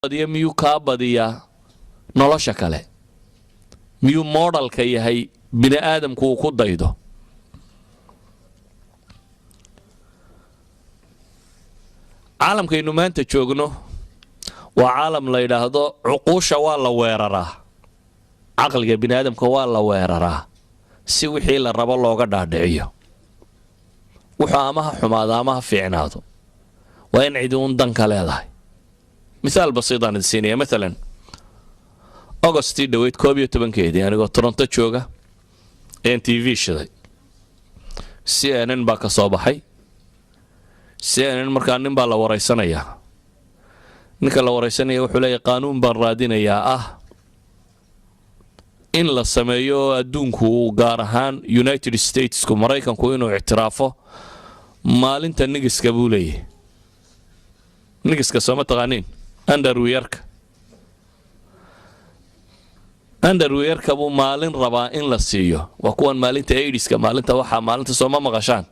badiya miyuu kaa badiyaa nolosha kale miyuu modelka yahay bini aadamku uu ku daydo caalamkaynu maanta joogno waa caalam la yidhaahdo cuquusha waa la weeraraa caqliga bini aadamka waa la weeraraa si wixii la rabo looga dhaadhiciyo wuxuu ama ha xumaado ama ha fiicnaado waa in cidi uun danka leedahay مثال بسيط عن السينية مثلا أغسطي دويت كوبيو تبنكيدي يعني قلت تورنتو جوغا ان تي في شدي سي ان ان باكا صوبحي سي ان ان مركان نبا لا وريسانيا نكا لا وريسانيا وحو لي قانون بان رادينيا in la sameeyo adduunku gaar ahaan United States ku Mareykanku inuu ictiraafo maalinta nigiska buu leeyahay nigiska soo ma taqaaniin underwearka buu maalin rabaa in la siiyo waa kuwan maalinta AIDS-ka maalinta waxa maalinta soo ma maqashaan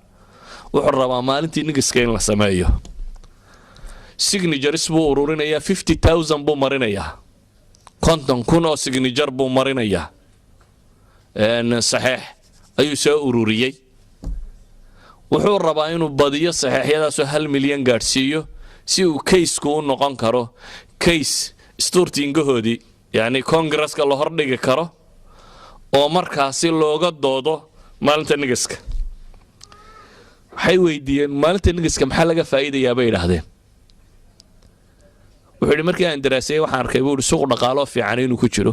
wuxuu rabaa maalintii nigiska in la sameeyo signatures buu ururinaya 50000 buu marinaya konton kun oo signature buu marinaya saxiix ayuu soo ururiyay wuxuu rabaa inuu badiyo saxiixyadaas 1 milyan gaarsiiyo si uu case-ku u noqon karo case isturtiingahoodii yani Congress-ka la hordhigi karo oo markaasi looga doodo maalinta nigiska waxay weydiiyeen maalinta nigiska maxaa laga faa'iidayaa bay yiraahdeen wuxuu yidhi markii aan daraasay waxaan arkay buu suuq dhaqaale fiican inuu ku jiro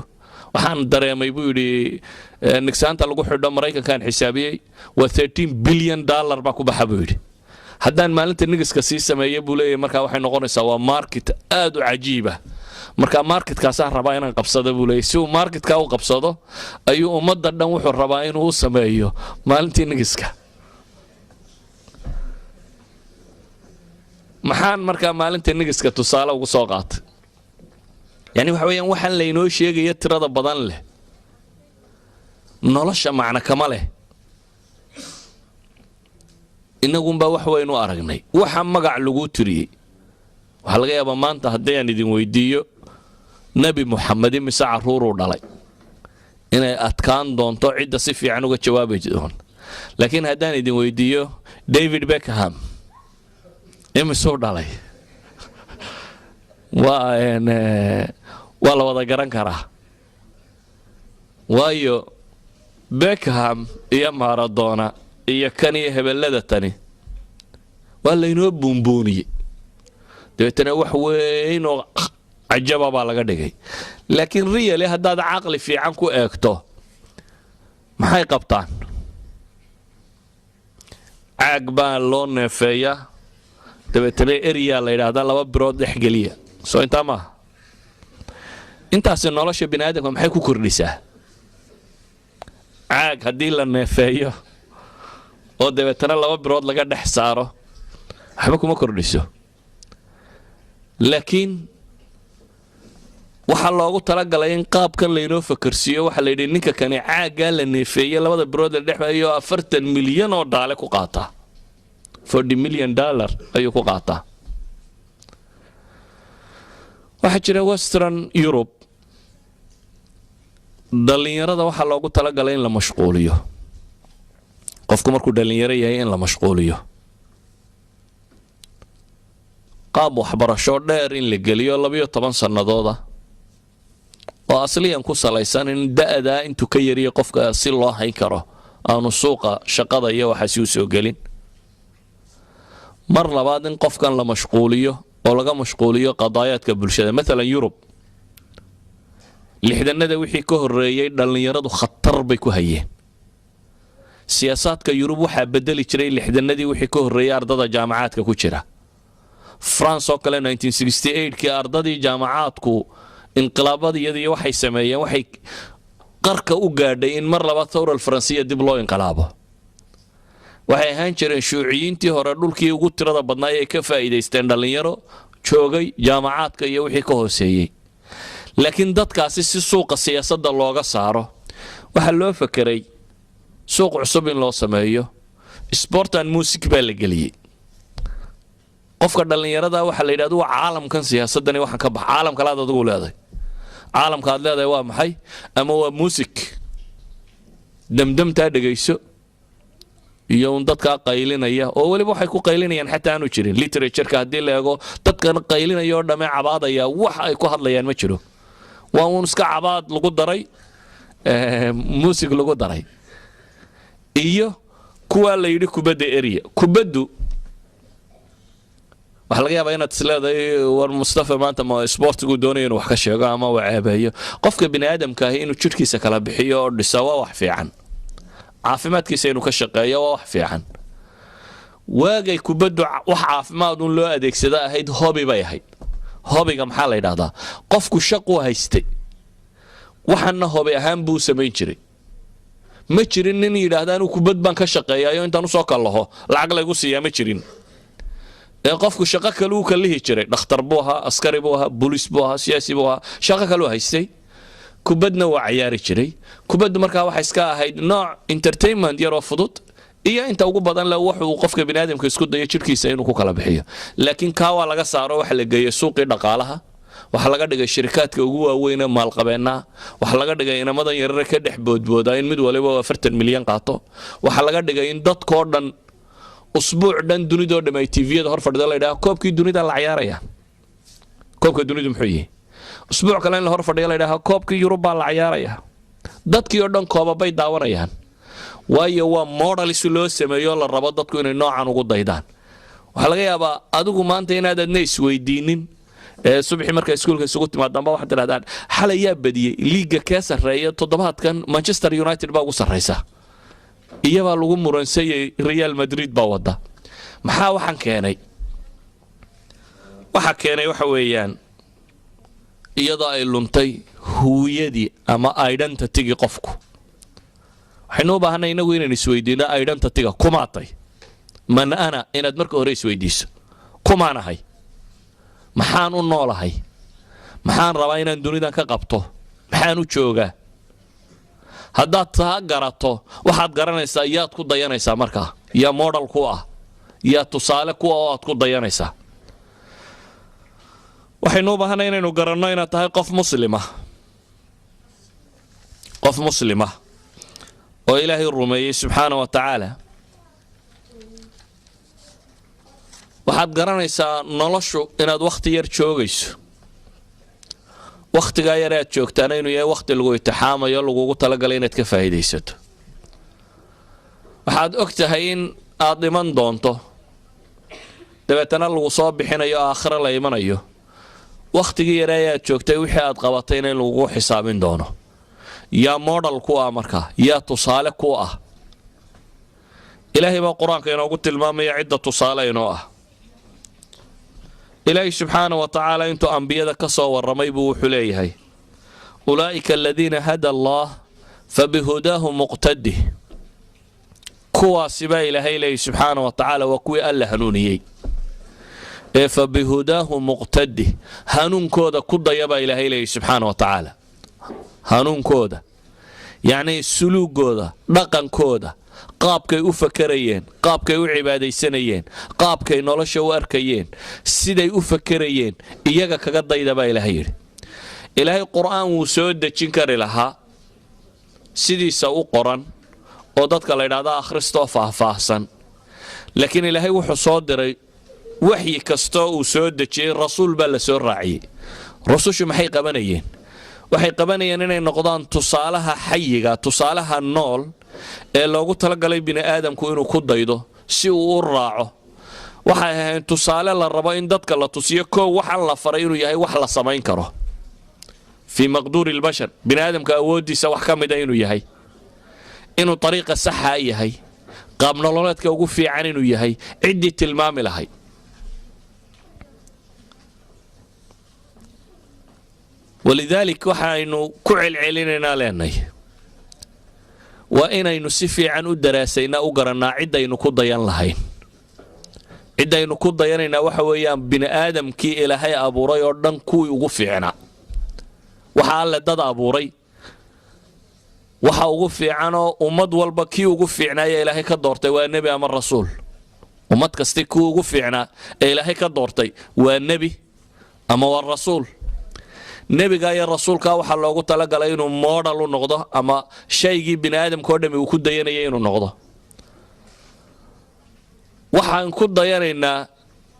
waxaan dareemay buu yidhi nigsaanta lagu xidho Mareykankan xisaabiyay waa 13 billion dollar ba ku baxa buu yidhi haddaan maalinta nigiska sii sameeyay buu leeyahay markaa waxay noqonaysaa waa market aad u cajiib ah marka marketkaas rabaa inaan qabsado buu leeyahay si uu marketka u qabsado ayuu ummadda dhan wuxuu rabaa inuu sameeyo maalintii nigiska maxaan markaa maalinta nigiska tusaale ugu soo qaatay yani waxa weeyaan waxaan la inoo sheegaya tirada badan leh nolosha macna kama leh inagunba wax waynu aragnay waxa magac lagu tiriyay waxa laga yaabaa maanta haddii aan idin weydiiyo nabi Muhammad mise caruur dhalay inay adkaan doonto cidda si fiican uga jawaabi doon laakiin haddaan idin weydiiyo David Beckham imisoo dhalay waa la wada garan karaa waayo Beckham iyo Maradona iyo kan iyo hebelada tani waa la inoo buunbuuniyay deetana wax weyn oo ajaba baa laga dhigay laakiin really haddaad aqli fiican ku eegto maxay qabtaan caag baa loo neefeeyaa dabeetana area la yiraahdaa laba birood dhex galiya soo inta ma intaas nolosha bini aadamka maxay ku kordhisaa caag haddii la neefeeyo oo dabeetana laba birood laga dhex saaro waxba kuma kordhiso laakiin waxa loogu talagalay in qaabkan la inoo fakarsiyo waxa la yidhi ninka kani caaga la neefeeyay labada birood la dhexeeyo 40 milyan oo dollar ku qaata 40 million dollar ayuu ku qaataa waxa jira Western Europe dhalinyarada waxa loogu talagalay in la mashquuliyo qofku markuu dhalinyaro yahay in la mashquuliyo qaab waxbarasho dheer in la geliyo 12 sanadooda oo asliyan ku salaysan in da'da intuu ka yariyo qofka si loo hayn karo aanu suuqa shaqada iyo waxa si u soo gelin mar labaad in qofkan la mashquuliyo oo laga mashquuliyo qadaayaadka bulshada mesela Europe lixdanada wixii ka horeeyay dhalinyaradu khatar bay ku hayeen siyaasadka Europe waxa bedeli jiray lixdanadii wixii ka horeeyay ardada jaamacaadka ku jira France oo kale 1968 kii ardadii jaamacaadku inqilaabadii waxay sameeyeen waxay qarka u gaadhay in mar labaad thawra Faransiya dib loo inqilaabo waxay ahaan jireen shuuciyiintii hore dhulkii ugu tirada badnaa ay ka faa'iideysteen dhalinyaro joogay jaamacaadka iyo wixii ka hooseeyay laakiin dadkaasi si suuqa siyaasadda looga saaro waxa loo fakiray suuq cusub in loo sameeyo sport and music baa la geliyay qofka dhalinyarada waxa la yiraahdo waa caalamkan siyaasadani waxan ka bax caalamka la adigu leedahay caalamka aad leedahay waa maxay ama waa music damdamta dhageyso iyo dadka qaylinaya oo waliba waxay ku qaylinayaan xataa aanu jirin literature-ka hadii la eego dadkan qaylinayo dhamay cabaadaya wax ay ku hadlayaan ma jiro waa uun iska cabaad lagu daray music lagu daray iyo kuwa la yiri kubadda area kubaddu waxa laga yaabaa inaad isleedahay war Mustafa maanta ma sportigu doonayo inuu wax ka sheego ama uu ceebayo qofka bini aadamka ah inuu jirkiisa kala bixiyo oo dhiso waa wax fiican caafimaadkiisa inuu ka shaqeeyo waa wax fiican waagay kubaddu wax caafimaad un loo adeegsada ahayd hobby bay ahayd hobbyga maxaa la yiraahdaa qofku shaqo haystay waxana hobby ahaan buu sameyn jiray ma jirin nin yiraahdaan kubad baan ka shaqeeyayo intaan soo kalaho lacag lagu siiyaa ma jirin qofku shaqo kale uu ka lihi jiray dhakhtar buu ahaa askari buu ahaa booliis buu ahaa siyaasi buu ahaa shaqo kale uu haystay kubadna waa ciyaari jiray kubaddu markaa waxa iska ahayd nooc entertainment yar oo fudud iyo inta ugu badan la wuxuu qofka bini'aadamka isku dayo jirkiisa inuu ku kala bixiyo laakiin ka waa laga saaro waxa la geeyo suuqii dhaqaalaha waxa laga dhigay shirkadka ugu waaweyn ee maalqabeena waxa laga dhigay inamadan yarar ka dhex boodbooda in mid waliba 40 milyan qaato waxa laga dhigay in dadkoo dhan usbuuc dhan dunida dhamay TV-yada hor fadhida la yiraahdo koobkii dunida la ciyaaraya koobka dunida muxuu yahay usbuuc kale in la hor fadhiyo la yiraahdo koobkii Yurub la ciyaaraya dadkii oo dhan koobabay daawanayaan waayo waa model si loo sameeyo la rabo dadku inay noocan ugu daydaan waxa laga yaabaa adigu maanta inaad adna isweydiinin subaxii marka iskuulka isugu timaadaan waxaad tirahdaan xalay yaa badiyay liiga ka sareeya toddobaadkan Manchester United baa ugu sareysa iyaba lagu muransay Real Madrid baa wada maxaa waxan keenay waxa weeyaan iyadoo ay luntay huwiyadii ama identity-ga qofku waxaynu u baahanay inagu inaan isweydiino identity-ga kumaatay man ana inaad marka hore isweydiiso kumaanahay maxaan u noolahay maxaan rabaa inaan dunidan ka qabto maxaan u joogaa haddaad taa garato waxaad garanaysaa yaad ku dayanaysaa markaa yaa model ku ah yaa tusaale ku ah oo aad ku dayanaysaa waxaynu u baahanay inaynu garanno inaad tahay qof muslima oo ilaahay rumeeyay subxaanahu wa tacaala waxaad garanaysaa noloshu inaad waqti yar joogayso waqtiga yar aad joogtaan inuu yahay waqti lagu itixaamayo lagu talagalay inaad ka faa'iideysato waxaad ogtahay in aad dhiman doonto dabeetana lagu soo bixinayo aakhira la imanayo waqtigii yar aad joogtay wixii aad qabatay in lagu xisaabin doono yaa model ku ah marka yaa tusaale ku ah ilaahay baa quraanka inoogu tilmaamaya cidda tusaale inoo ah إلهي سبحانه وتعالى أنتو أنبياء كسوا والرميب وحليهي أولئك الذين هدى الله فبهداه مقتده كوا سبا إلهي سبحانه وتعالى وكوي ألا هنونيي فبهداه مقتده هنون كودا كودا يبا إلهي سبحانه وتعالى هنون كودا يعني السلوك كودا رقم كودا qaabkay u fakarayeen qaabkay u cibaadeysanayeen qaabkay nolosha u arkayeen siday u fakarayeen iyaga kaga daydaba ilaahay quraan uu soo dejin kari lahaa sidiisa u qoran oo dadka la yiraahdo akhristo faahfaahsan laakiin ilaahay wuxuu soo diray waxyi kasto uu soo dejiyay rasuul baa la soo raaciyay rasuushu maxay qabanayeen waxay qabanayeen inay noqdaan tusaalaha xayiga tusaalaha nool ee loogu talagalay bini aadamku inuu ku daydo si uu u raaco waxay ahayn tusaale la rabo in dadka la tusiyo koo waxan la faray inuu yahay wax la samayn karo fi maqduur albashar bini aadamka awoodiisa wax ka mid ah inuu yahay inuu dariiqa saxa yahay qaab nololeedka ugu fiican inuu yahay cidii tilmaami lahay ولذلك waxaaynu ku celcelinayna leenahay waa inaynu si fiican u daraasayna u garanaa cidaynu ku dayan lahayn cidaynu ku dayanayna waxa weeyaan bini aadamkii ilaahay abuuray oo dhan kuwii ugu fiicnaa waxa alla dad abuuray waxa ugu fiican oo ummad walba kii ugu fiicnaa ilaahay ka doortay waa nabi ama rasuul ummad kasta kuwa ugu fiicnaa ee ilaahay ka doortay waa nebi ama waa rasuul. nebiga iyo rasuulka waxaa loogu talagalay inuu model u noqdo ama shaygii bini aadamka oo dhammi uu ku dayanayay inuu noqdo. waxaan ku dayanaynaa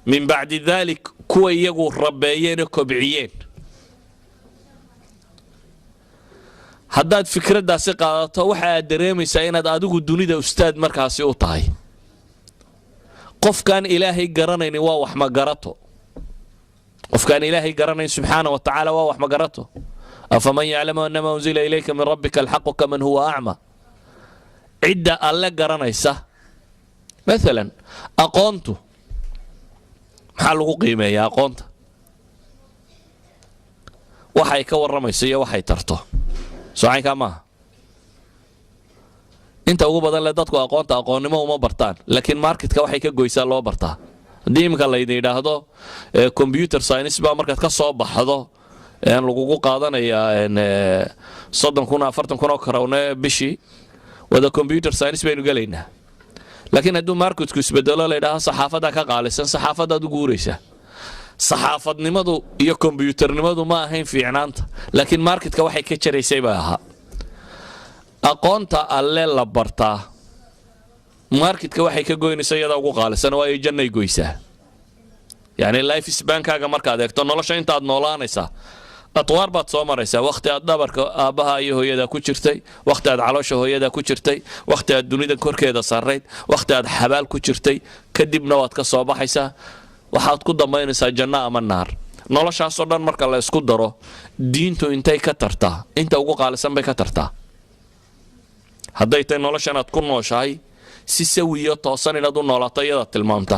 min bacdi daalik kuwa iyagu rabeeyeen oo kobciyeen. haddaad fikraddaasi qaadato waxa aad dareemaysaa inaad adigu dunida ustaad markaasi u tahay. qofkaan ilaahay garanaynin waa wax ma garato. qofkaan ilaahay garanayn subxaana wa tacaala waa wax ma garato. afaman yaclamu annama unzila ilayka min rabbika alxaqu kaman huwa acma. cidda alle garanaysa maalan aqoontu maxaa lagu qiimeeyaa aqoonta? waxay ka warramayso iyo waxay tarto socaynkaa maaha. inta ugu badan le dadku aqoonta aqoonnimo uma bartaan, laakiin marketka waxay ka goysaa loo bartaa. haddii iminka laydin yidhaahdo computer science baa markaad ka soo baxdo lagugu qaadanayaa 30,000 40,000 oo karawne bishii wada computer science baynu gelaynaa. laakiin hadduu marketku isbedelo layidhaaho saxaafaddaa ka qaalisan, saxaafaddaad u guuraysaa. saxaafadnimadu iyo kombiyuutarnimadu ma ahayn fiicnaanta, laakiin marketka waxay ka jaraysay baa ahaa. aqoonta alle la bartaa marketka waxay ka goynaysa iyada ugu qaalisan oo ay jannay goysaa. yacni life sbankaaga markaad eegto nolosha intaad noolaanaysaa atwaar baad soo maraysaa. wakhti aad dhabarka aabbaha iyo hooyadaa ku jirtay, wakhti aad caloosha hooyadaa ku jirtay, wakhti aad dunida korkeeda sarrayd, wakhti aad xabaal ku jirtay, kadibna waad ka soo baxaysaa. waxaad ku dambaynaysaa janno ama naar. noloshaasoo dhan marka la isku daro diintu intay ka tartaa, inta ugu qaalisan bay ka tartaa. hadday tahay nolosha inaad ku nooshahay si sawiyo toosan inaad u noolaato iyadaa tilmaamta.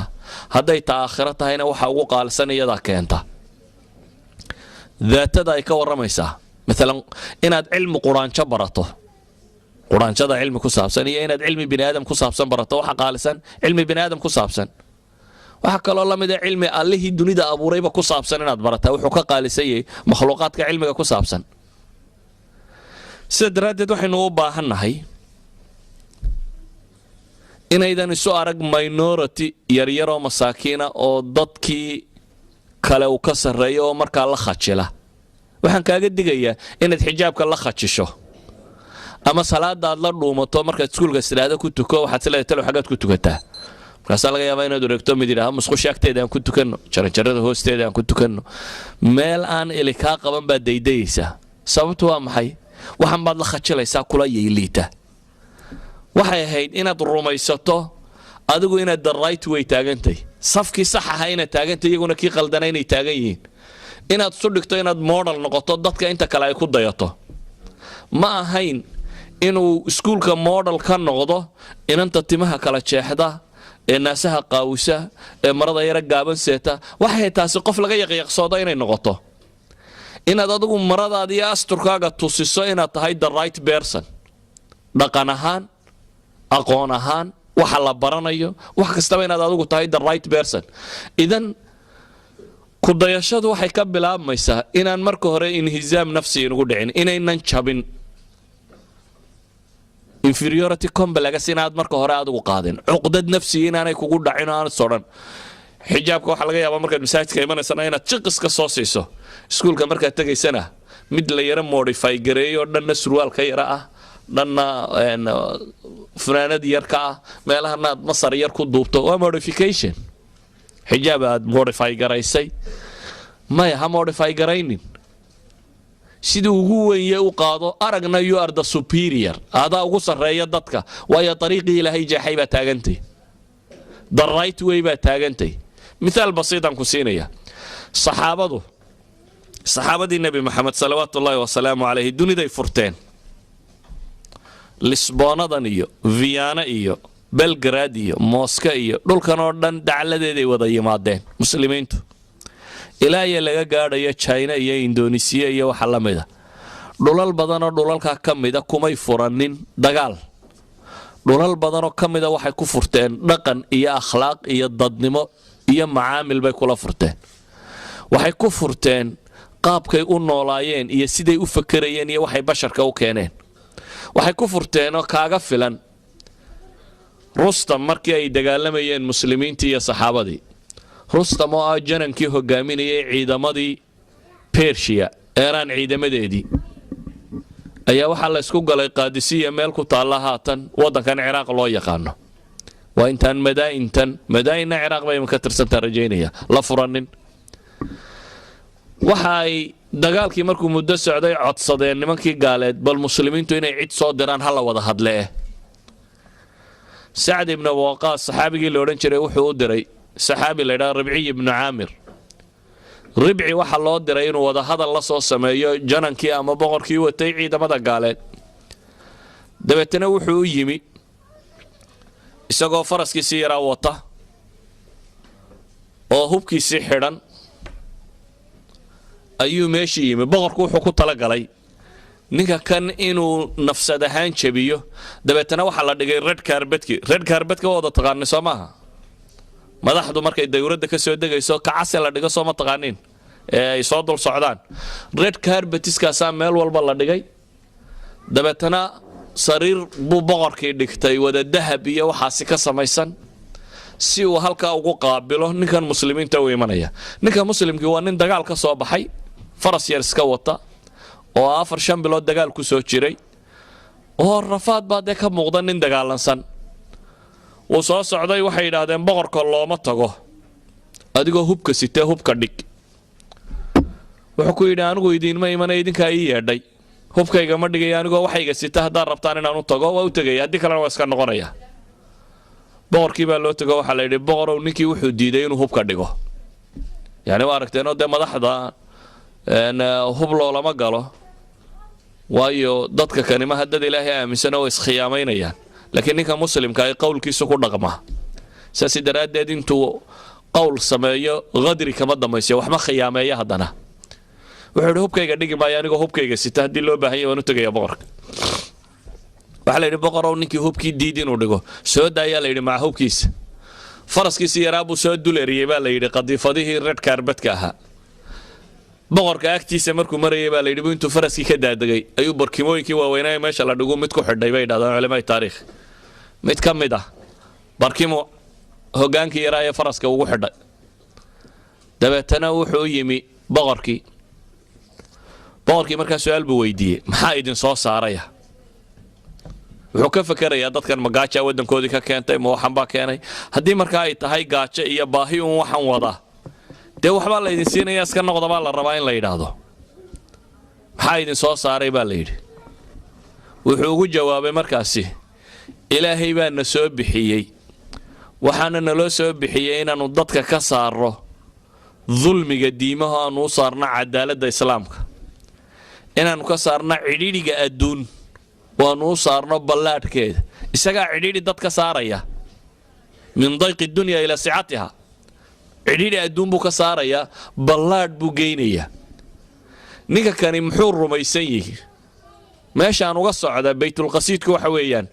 hadday taa aakhiro tahayna waxa ugu qaalisan iyadaa keenta. daatada ay ka warramaysaa maalan inaad cilmi quraanjo barato, quraanjada cilmi ku saabsan, iyo inaad cilmi bini aadam ku saabsan barato waxa qaalisan cilmi bini aadam ku saabsan. waxa kaloo la mid ah cilmi allihii dunida abuurayba ku saabsan inaad barataa wuxuu ka qaalisan yahay makhluuqaadka cilmiga ku saabsan. sida daraaddeed waxaynu u baahannahay inaydan isu arag minority yaryaroo masaakiina oo dadkii kale uu ka sarreeyo oo markaa la khajila. waxaan kaaga digayaa inaad xijaabka la khajisho ama salaada aad la dhuumato markaad iskuulka istiraahdo ku tuko. waxaad isleedahay talow xaggaad ku tukataa? markaasaa laga yaabaa inaad wareegto mid yidhaaha musqusha agteeda aan ku tukanno, jaranjarada hoosteeda aan ku tukanno. meel aan ili kaa qaban baad daydayaysaa. sababtu waa maxay? waxan baad la khajilaysaa kula yeeliita. waxay ahayd inaad rumaysato adigu inaad the right way taagantay, safkii sax aha inaad taagantay, iyaguna kii qaldana inay taagan yihiin. inaad isu dhigto inaad model noqoto dadka inta kale ay ku dayato. ma ahayn inuu iskuulka model ka noqdo inanta timaha kala jeexda ee naasaha qaawisa ee marada yara gaaban seeta. waxay taasi qof laga yaqyaqsoodo inay noqoto. inaad adigu maradaada iyo asturkaaga tusiso inaad tahay the right person, dhaqan ahaan, aqoon ahaan, waxa la baranayo, wax kastaba inaad adigu tahay the right person. idan ku dayashadu waxay ka bilaabmaysaa inaan marka hore inhizaam nafsi inugu dhicin, inaynan jabin inferiority complex, inaad marka hore adigu qaadin cuqdad nafsi inaanay kugu dhacin oo aan sodhan. xijaabka waxaa laga yaabaa markaad masaajidka imanaysana inaad jiqiska soo siiso. iskuulka markaad tegaysana mid la yara modify gareeyo, dhanna surwaalka yara ah, dhanna funaanad yar ka ah, meelahana aad masar yar ku duubto. waa modification. xijaab aad modify garaysay maya ha modify garaynin. sidii ugu wenye u qaado aragna you are the superior, adaa ugu sarreeya dadka, waayo dariiqii ilaahay jeexay baa taagantay, the right way baa taagantay. mithaal basiitan ku siinaya. saxaabadii nebi maxamed salawaatu ullaahi wasalaamu calayhi duniday furteen. lisboonadan iyo viyaana iyo belgrad iyo mooska iyo dhulkan oo dhan dacladeeday wada yimaadeen muslimiintu, ilaa iyo laga gaadhayo China iyo Indonesia iyo waxa la mida. dhulal badanoo dhulalka ka mida kumay furanin dagaal. dhulal badanoo ka mida waxay ku furteen dhaqan iyo akhlaaq iyo dadnimo iyo macaamil bay kula furteen. waxay ku furteen qaabkay u noolaayeen iyo siday u fakarayeen iyo waxay basharka u keeneen. waxay ku furteen oo kaaga filan rustam markii ay dagaalamayeen muslimiintii iyo saxaabadii, rustam oo ah janankii hogaaminayay ciidamadii bershiya eeraan ciidamadeedii, ayaa waxaa la isku galay qaadisiya meel ku taalla haatan waddankan ciraaq loo yaqaano. waa intaan madaa'inna ciraaq bay ka tirsantaa rajaynaya la furanin. waxa ay dagaalkii markuu muddo socday codsadeen nimankii gaaleed bal muslimiintu inay cid soo diraan ha la wada hadlee. sacd ibnu waqaas saxaabigii la odhan jiray wuxuu u diray saxaabi la ydhaha ribciy ibnu caamir. ribci waxaa loo diray inuu wada hadal la soo sameeyo janankii ama boqorkii watay ciidamada gaaleed. dabeetana wuxuu u yimi isagoo faraskiisii yaraa wata oo hubkiisii xidhan ayuu meeshii yimi. boqorku wuxuu ku talagalay ninka kan inuu nafsad ahaan jabiyo. dabeetana waxaa la dhigay red carbedka wada taqaani soo maaha? madaxdu markay dawladda ka soo degayso kacase la dhigo soo ma taqaaniin ee ay soo dul socdaan. red carbetiskaasaa meel walba la dhigay. dabeetana sariir buu boqorkii dhigtay wada dahab iyo waxaasi ka samaysan si uu halkaa ugu qaabilo ninkan muslimiinta u imanaya. ninka muslimkii waa nin dagaal ka soo baxay, faras yar iska wata oo 4-5 bilood dagaal ku soo jiray oo rafaad baa dee ka muuqda nin dagaalansan. wuu soo socday, waxay yidhaahdeen boqorka looma tago adigoo hubka sitee hubka dhig. wuxuu ku yidhi anigu idiinma imana idinkaa ii yeedhay, hubkayga ma dhigaya anigoo waxayga sita haddaad rabtaan inaan u tago waa u tegaya, haddii kalena waa iska noqonaya. boqorkii baa loo tago, waxaa la yidhi boqorow ninkii wuxuu diiday inuu hubka dhigo. yani waa aragteenoo dee madaxda hub loolama galo, waayo dadka kanimaha dad ilaahay aaminsana way iskhiyaamaynayaan, laakiin ninka muslimka ay qowlkiisu ku dhaqmaa. saasi daraaddeed intuu qowl sameeyo qadri kama dambaysiyo, waxma khiyaameeya. haddana wuxuu yidhi hubkayga dhigi maayo anigoo hubkayga sita, haddii loo baahan yahay waan u tegaya boqorka. waxaa la yidhi boqorow ninkii hubkii diid inuu dhigo soo daayaa la yidhi maca hubkiisa. faraskiisii yaraa buu soo dul eriyey baa la yidhi qadiifadihii red carbedka ahaa. boqorka agtiisa markuu marayay baa la yidhi intuu faraskii ka daadegay ayuu barkimooyinkii waaweynaa meesha la dhigu mid ku xidhay bay yidhahdaan culamada taariikh. mid ka mid ah barkimo hogaankii yaraa ee faraska ugu xidhay. dabeetana wuxuu yimi boqorkii markaa su-aal buu weydiiyey, maxaa idin soo saaraya? wuxuu ka fakerayaa dadkan ma gaaja waddankoodii ka keentay, ma waxan baa keenay? haddii markaa ay tahay gaajo iyo baahi uun waxan wadaa, dee waxbaa la idin siinaya iska noqda baa la rabaa in la yidhaahdo. maxaa idin soo saaray baa la yidhi. wuxuu ugu jawaabay markaasi, ilaahay baa na soo bixiyey, waxaana naloo soo bixiyey inaannu dadka ka saarro dulmiga diimaho aannu u saarno cadaaladda islaamka, inaannu ka saarno cidhiidhiga adduun waannu u saarno ballaadhkeeda. isagaa cidhiidhi dad ka saaraya, min dayqi dunya ilaa sicatiha. cidhiidhi adduun buu ka saarayaa, ballaadh buu geynayaa. ninka kani muxuu rumaysan yihi? meeshaan uga socda baytulqasiidku waxa weeyaan,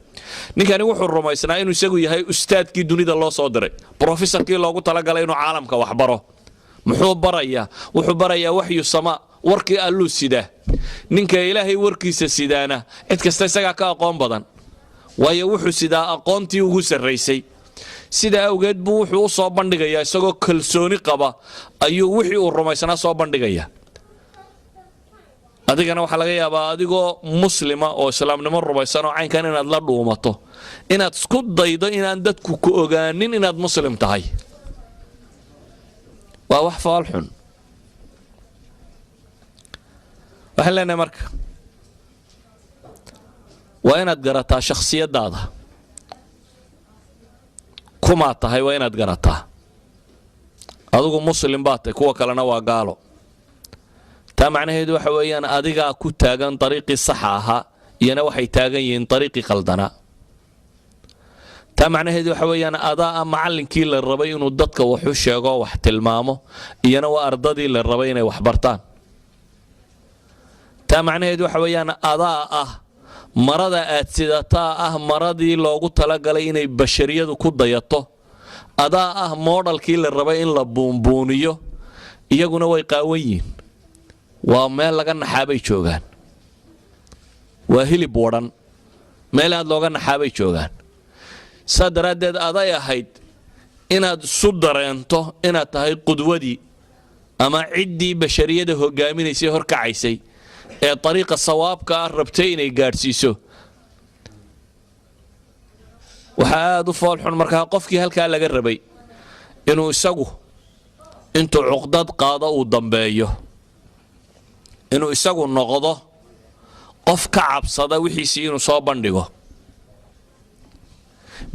ninkani wuxuu rumaysnaa inuu isagu yahay ustaadkii dunida loo soo diray, brofesorkii loogu talagalay inuu caalamka wax baro. muxuu barayaa? wuxuu barayaa waxyu samaa, warkii alluu sidaa. ninka ilaahay warkiisa sidaana cid kasta isagaa ka aqoon badan, waayo wuxuu sidaa aqoontii ugu sarraysay. sidaa awgeed buu wuxuu u soo bandhigayaa isagoo kalsooni qaba ayuu wixii uu rumaysnaa soo bandhigaya. adigana waxaa laga yaabaa adigoo muslima oo islaamnimo rumaysan oo caynkan inaad la dhuumato, inaad isku daydo inaan dadku ku ogaanin inaad muslim tahay. waa wax faal xun. waxaan leenahay marka waa inaad garataa shakhsiyadaada kumaa tahay, waa inaad garataa. adigu muslim baa tahay, kuwa kalena waa gaalo. taa macnaheedu waxa weeyaan adigaa ku taagan dariiqii saxa ahaa, iyana waxay taagan yihiin dariiqii qaldanaa. taa macnaheedu waxa weeyaan adaa ah macallinkii la rabay inuu dadka wax u sheego wax tilmaamo, iyana waa ardadii la rabay inay wax bartaan. taa macnaheedu waxa weeyaan adaa ah marada aad sidataa ah maradii loogu talagalay inay bashariyadu ku dayato. adaa ah moodhalkii la rabay in la buunbuuniyo, iyaguna way qaawan yihiin. waa meel laga naxaabay joogaan, waa hilib wadhan, meel aad looga naxaabay joogaan. sadaradeed aday ahayd inaad isu dareento inaad tahay qudwadii ama ciddii bashariyada hogaaminaysay horkacaysay ee dariiqa sawaabka ah rabtay inay gaadhsiiso waxaa aad u foolxun markaa qofkii halkaa laga rabay inuu isagu intuu cuqdad qaado uu dambeeyo inuu isagu noqdo qof ka cabsada wixiisii inuu soo bandhigo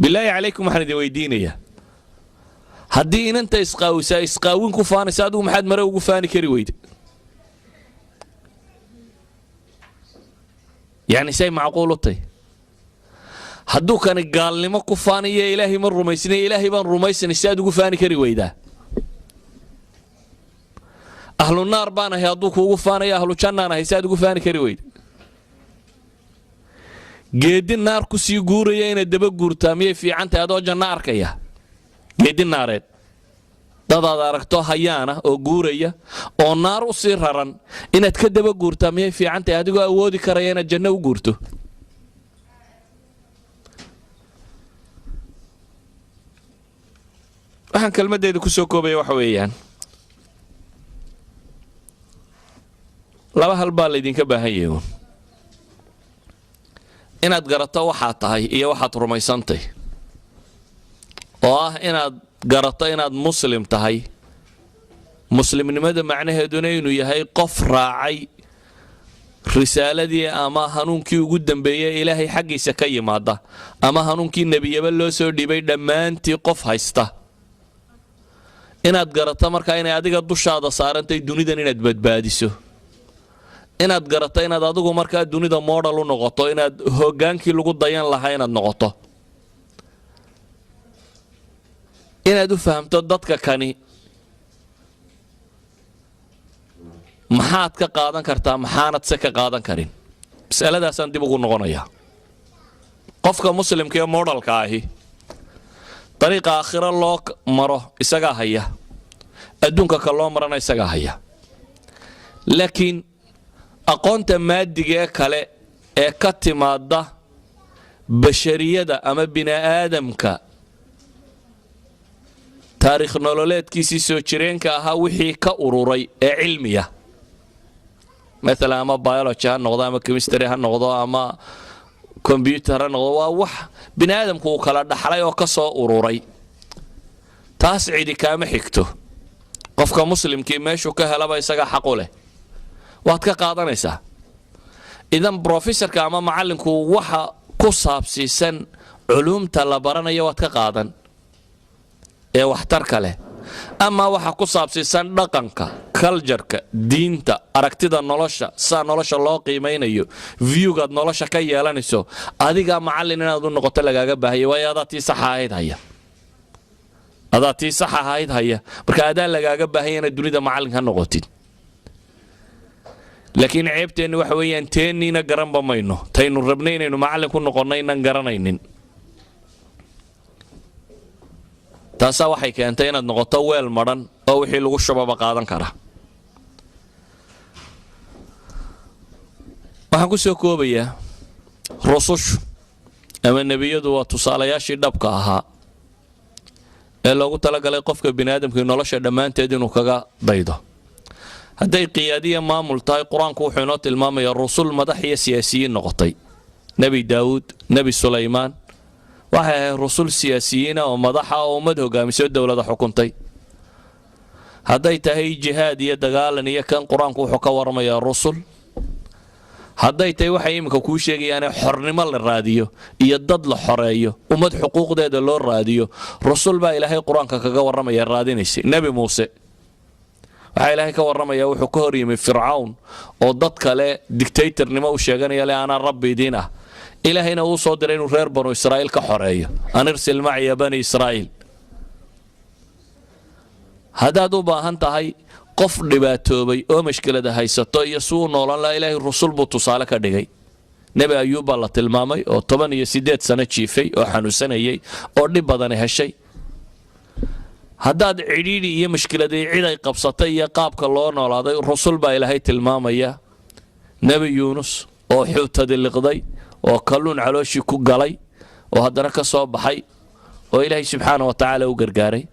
bilaahi calaykum waxaan idin weydiinayaa haddii inanta isqaawisaa isqaawin ku faanaysa adigu maxaad mare ugu faani kari weyda yacni say macquul u tahy hadduu kani gaalnimo ku faanayo ilaahay ma rumaysnay ilaahay baan rumaysanay si aad ugu faani kari weydaa ahlu naar baan ahay hadduu kuugu faanayo ahlu jannaan ahay si aad ugu faani kari weyda geedi naar ku sii guuraya inaad daba guurtaa miyay fiicantahay adoo janno arkaya geedi naareed dadaad aragto hayaana oo guuraya oo naar u sii raran inaad ka daba guurtaa miyay fiicantahay adigoo awoodi karaya inaad janno u guurto waxaan kelmaddeeda ku soo koobaya waxa weeyaan laba hal baa laydinka baahan yahay inaad garato waxaad tahay iyo waxaad rumaysantay oo ah inaad garato inaad muslim tahay muslimnimada macnaheeduna inuu yahay qof raacay risaaladii ama hanuunkii ugu dambeeyay ilaahay xaggiisa ka yimaada ama hanuunkii nebiyaba loo soo dhibay dhammaantii qof haysta inaad garato markaa inay adiga dushaada saarantay dunidan inaad badbaadiso inaad garato inaad adigu markaa dunida model u noqoto inaad hogaankii lagu dayan lahaa inaad noqoto inaad u fahamto dadka kani maxaad ka qaadan kartaa maxaanad se ka qaadan karin mas'aladaasaan dib ugu noqonayaa qofka muslimka ee modelka ahi dariiqa aakhiro loo maro isagaa haya adduunka ka loo marana isagaa haya laakiin aqoonta maadiga ee kale ee ka timaada bashariyada ama bini'aadamka taariikh nololeedkiisii soo jireenka ahaa wixii ka ururay ee cilmiya maalan ama biology ha noqdo ama chemistry ha noqdo ama combyutar ha noqdo waa wax bini'aadamku uu kala dhaxlay oo ka soo ururay taas cidi kaama xigto qofka muslimkii meeshuu ka helaba isaga xaq u leh waad ka qaadanaysaa idan brofesorka ama macallinku waxa ku saabsiisan culuumta la baranayo waad ka qaadan ee waxtarka leh ama waxa ku saabsiisan dhaqanka cultureka diinta aragtida nolosha saa nolosha loo qiimaynayo viewgaad nolosha ka yeelanayso adiga macallin inaad u noqoto lagaaga baahaya waayo adaa tii saxa ahayd haya marka adaa lagaaga baahaya inaad dunida macallin ka noqotid laakiin ceebteenni waxa weeyaan teenniina garanba mayno taynu rabnay inaynu macallin ku noqonno inaan garanaynin taasaa waxay keentay inaad noqoto weel madhan oo wixii lagu shubaba qaadan kara waxaan ku soo koobayaa rusushu ama nebiyadu waa tusaalayaashii dhabka ahaa ee loogu talagalay qofka bini'aadamkii nolosha dhammaanteed inuu kaga daydo hadday qiyaadiya maamul tahay qur-aanku wuxuu inoo tilmaamayaa rusul madax iyo siyaasiyiin noqotay nebi daawuud nebi sulaymaan waxay ahayd rusul siyaasiyiina oo madaxa oo ummad hogaamiso dowlada xukuntay hadday tahay jihaad iyo dagaalan iyo kan qur-aanku wuxuu ka waramayaa rusul hadday tahay waxay iminka kuu sheegayaan xornimo la raadiyo iyo dad la xoreeyo ummad xuquuqdeeda loo raadiyo rusul baa ilaahay qur-aanka kaga warramaya raadinaysay nebi muuse waxaa ilaahay ka warramaya wuxuu ka hor yimi fircawn oo dad kale dictatornimo u sheeganaya le anaa rabbi idiin ah ilaahayna uu soo diray inuu reer banu israa'iil ka xoreeyo an irsil maciya bani israa'iil haddaad u baahan tahay qof dhibaatoobay oo mashkilada haysato iyo suu noolan laha ilaahay rusul buu tusaale ka dhigay nebi ayuub baa la tilmaamay oo 18 sano jiifay oo xanuunsanayay oo dhib badani heshay haddaad cidhiidhi iyo mashkiladii cid ay qabsatay iyo qaabka loo noolaaday rusul baa ilaahay tilmaamaya nebi yuunus oo xuutadi liqday oo kalluun calooshii ku galay oo haddana ka soo baxay oo ilaahay subxaana wa tacaala u gargaaray.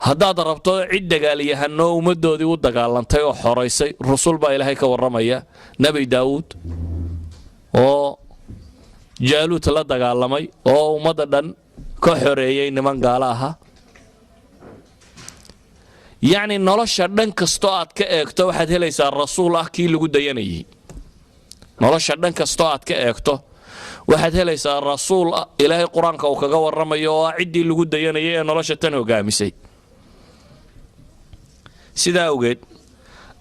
haddaad rabto cid dagaalyahanoo ummaddoodii u dagaalantay oo xoraysay, rusul baa ilaahay ka warramaya. nebi daawuud oo jaaluut la dagaalamay oo ummadda dhan ka xoreeyey niman gaalo ahaa. yacni nolosha dhan kastoo aad ka eegto waxaad helaysaa rasuul ah kii lagu dayanayay. nolosha dhan kastoo aad ka eegto waxaad helaysaa rasuul ah ilaahay qur-aanka uu kaga warramayo oo ah ciddii lagu dayanayay ee nolosha tan hogaamisay. sidaa awgeed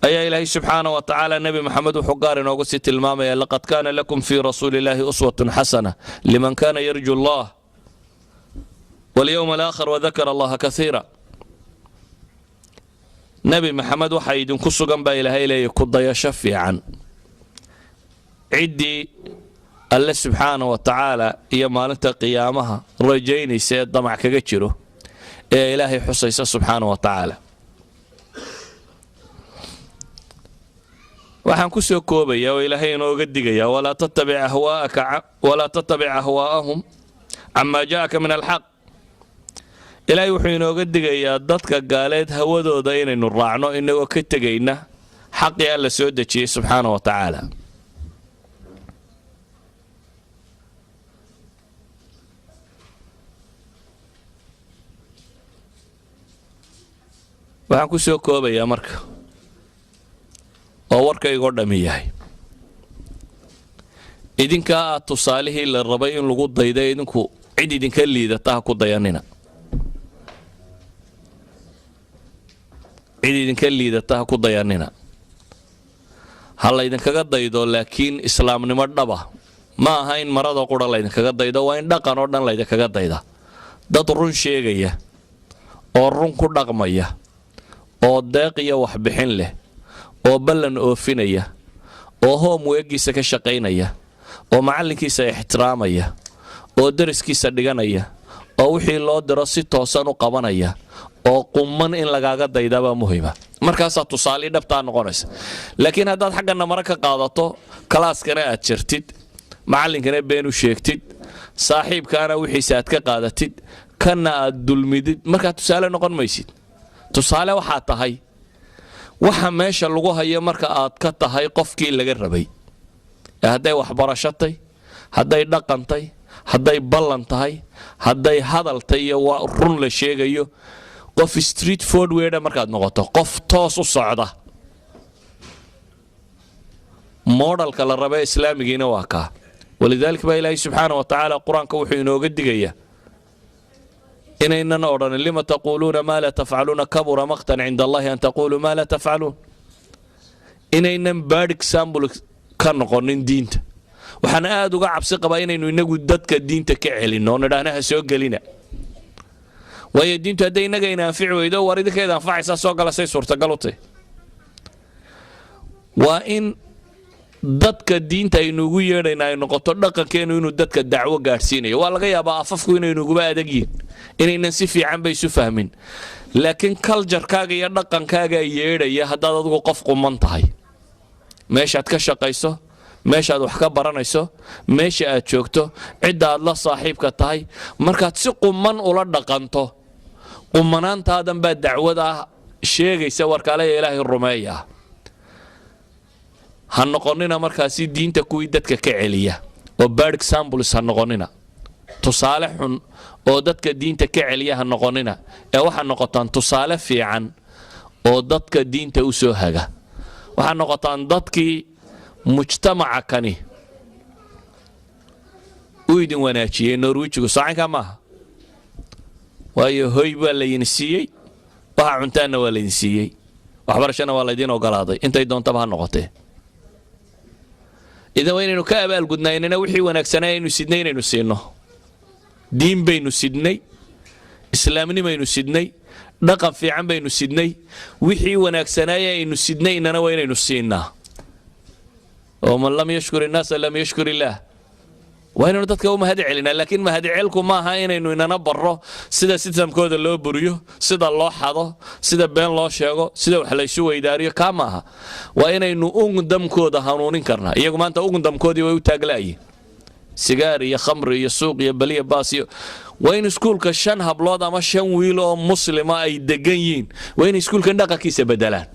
ayaa ilaahay subxaana wa tacaala nebi maxamed wuxuu gaar inoogu sii tilmaamaya laqad kaana lakum fii rasuuli illaahi uswatun xasana liman kaana yarju allah walyowma alaakhir wadakara allaha kaiira. nebi maxamed waxaa idinku sugan baa ilaahay leeyahy ku dayasho fiican ciddii alle subxaana wa tacaala iyo maalinta qiyaamaha rajaynaysa ee damac kaga jiro ee ilaahay xusaysa subxaana wa tacaala. waxaan ku soo koobaya oo ilaahay inooga digaya walaa tattabic ahwaa'ahum camaa jaa'aka min alxaq. ilaahay wuxuu inooga digayaa dadka gaaleed hawadooda inaynu raacno inagoo ka tegayna xaqii alla soo dejiyey subxaana wa tacaala. waxaan ku soo koobayaa marka oo warkaygoo dhammi yahay idinkaa aad tusaalihii la rabay in lagu dayda idinku cid idinka liidata ha ku dayanina. cid idinka liidata ha ku dayanina. ha laydinkaga daydo laakiin islaamnimo dhaba ma aha in marada qura laydinkaga daydo, waa in dhaqan oo dhan laydinkaga dayda. dad run sheegaya oo run ku dhaqmaya oo deeq iyo waxbixin leh oo ballan oofinaya oo hoomweegiisa ka shaqaynaya oo macallinkiisa ixtiraamaya oo dariskiisa dhiganaya oo wixii loo diro si toosan u qabanaya oo qumman in lagaaga daydabaa muhima. markaasaa tusaalii dhabtaa noqonaysa. laakiin haddaad xaggana mara ka qaadato kalaaskana aad jirtid, macallinkana been u sheegtid, saaxiibkaana wixiisa aad ka qaadatid, kana aad dulmidid, markaa tusaale noqon maysid. tusaale waxaa tahay waxa meesha lagu hayo marka aad ka tahay qofkii laga rabay. hadday waxbarashatay, hadday dhaqantay, hadday ballan tahay, hadday hadaltay iyo waa run la sheegayo, qof street forward markaad noqoto, qof toos u socda. moodalka la raba islaamigiina waa kaa. walidaalika baa ilaahay subxaana wa tacaala qur-aanka wuxuu inooga digayaa inaynan odhanin lima taquuluuna maa laa tafcaluuna kabura maqtan cinda allahi an taquluu maa laa tafcaluun. inaynan bad example ka noqonin diinta. waxaan aad uga cabsi qabaa inaynu inagu dadka diinta ka celinno oo nidhaahna ha soo gelina. waayo diintu hadday innaga ina anfici weydo war idinkeeda anfacaysaa soo gala say suurtagal u tahy. waa in dadka diinta aynuugu yeedhayna ay noqoto dhaqankeenu inuu dadka dacwo gaadhsiinayo. waa laga yaabaa afafku inaynuguba adag yihin, inaynan si fiican ba isu fahmin, laakiin kaljarkaaga iyo dhaqankaagaa yeedhaya haddaad adigu qof quman tahay. meeshaad ka shaqayso, meeshaad wax ka baranayso, meesha aad joogto, cidda aad la saaxiibka tahay, markaad si quman ula dhaqanto, qumanaantaadan baa dacwada sheegaysa warkaaleya ilaahay rumeeya. ha noqonina markaasi diinta kuwii dadka ka celiya oo bad examples ha noqonina. tusaale xun oo dadka diinta ka celiya ha noqonina, ee waxaa noqotaan tusaale fiican oo dadka diinta u soo haga. waxaa noqotaan dadkii mujtamaca kani u idin wanaajiyey. norwijigu saacinkaa maaha, waayo hoy baa laydin siiyey, waxa cuntaanna waa laydin siiyey, waxbarashana waa laydin ogolaaday, intay doontaba ha noqotee. idan waa inaynu ka abaalgudnaynana wixii wanaagsanaa aynu sidnay inaynu siinno. diin baynu sidnay, islaamnimaynu sidnay, dhaqan fiican baynu sidnay, wixii wanaagsanaaya aynu sidnaynana waa inaynu siinaa. oo man lam yashkur innaasa lam yashkur illaah. waa inaynu dadka u mahad celinaa, laakiin mahadcelku maaha inaynu inana barro sida sistamkooda loo buriyo, sida loo xado, sida been loo sheego, sida wax laysu weydaariyo. kaa maaha. waa inaynu ugundamkooda hanuunin karnaa. iyagu maanta ugundamkoodii way u taagla'yiin. sigaar iyo khamri iyo suuq iyo baliya baas iyo waa in iskuulka 5 hablood ama 5 wiil oo muslima ay degan yihiin waa in iskuulkan dhaqankiisa bedelaan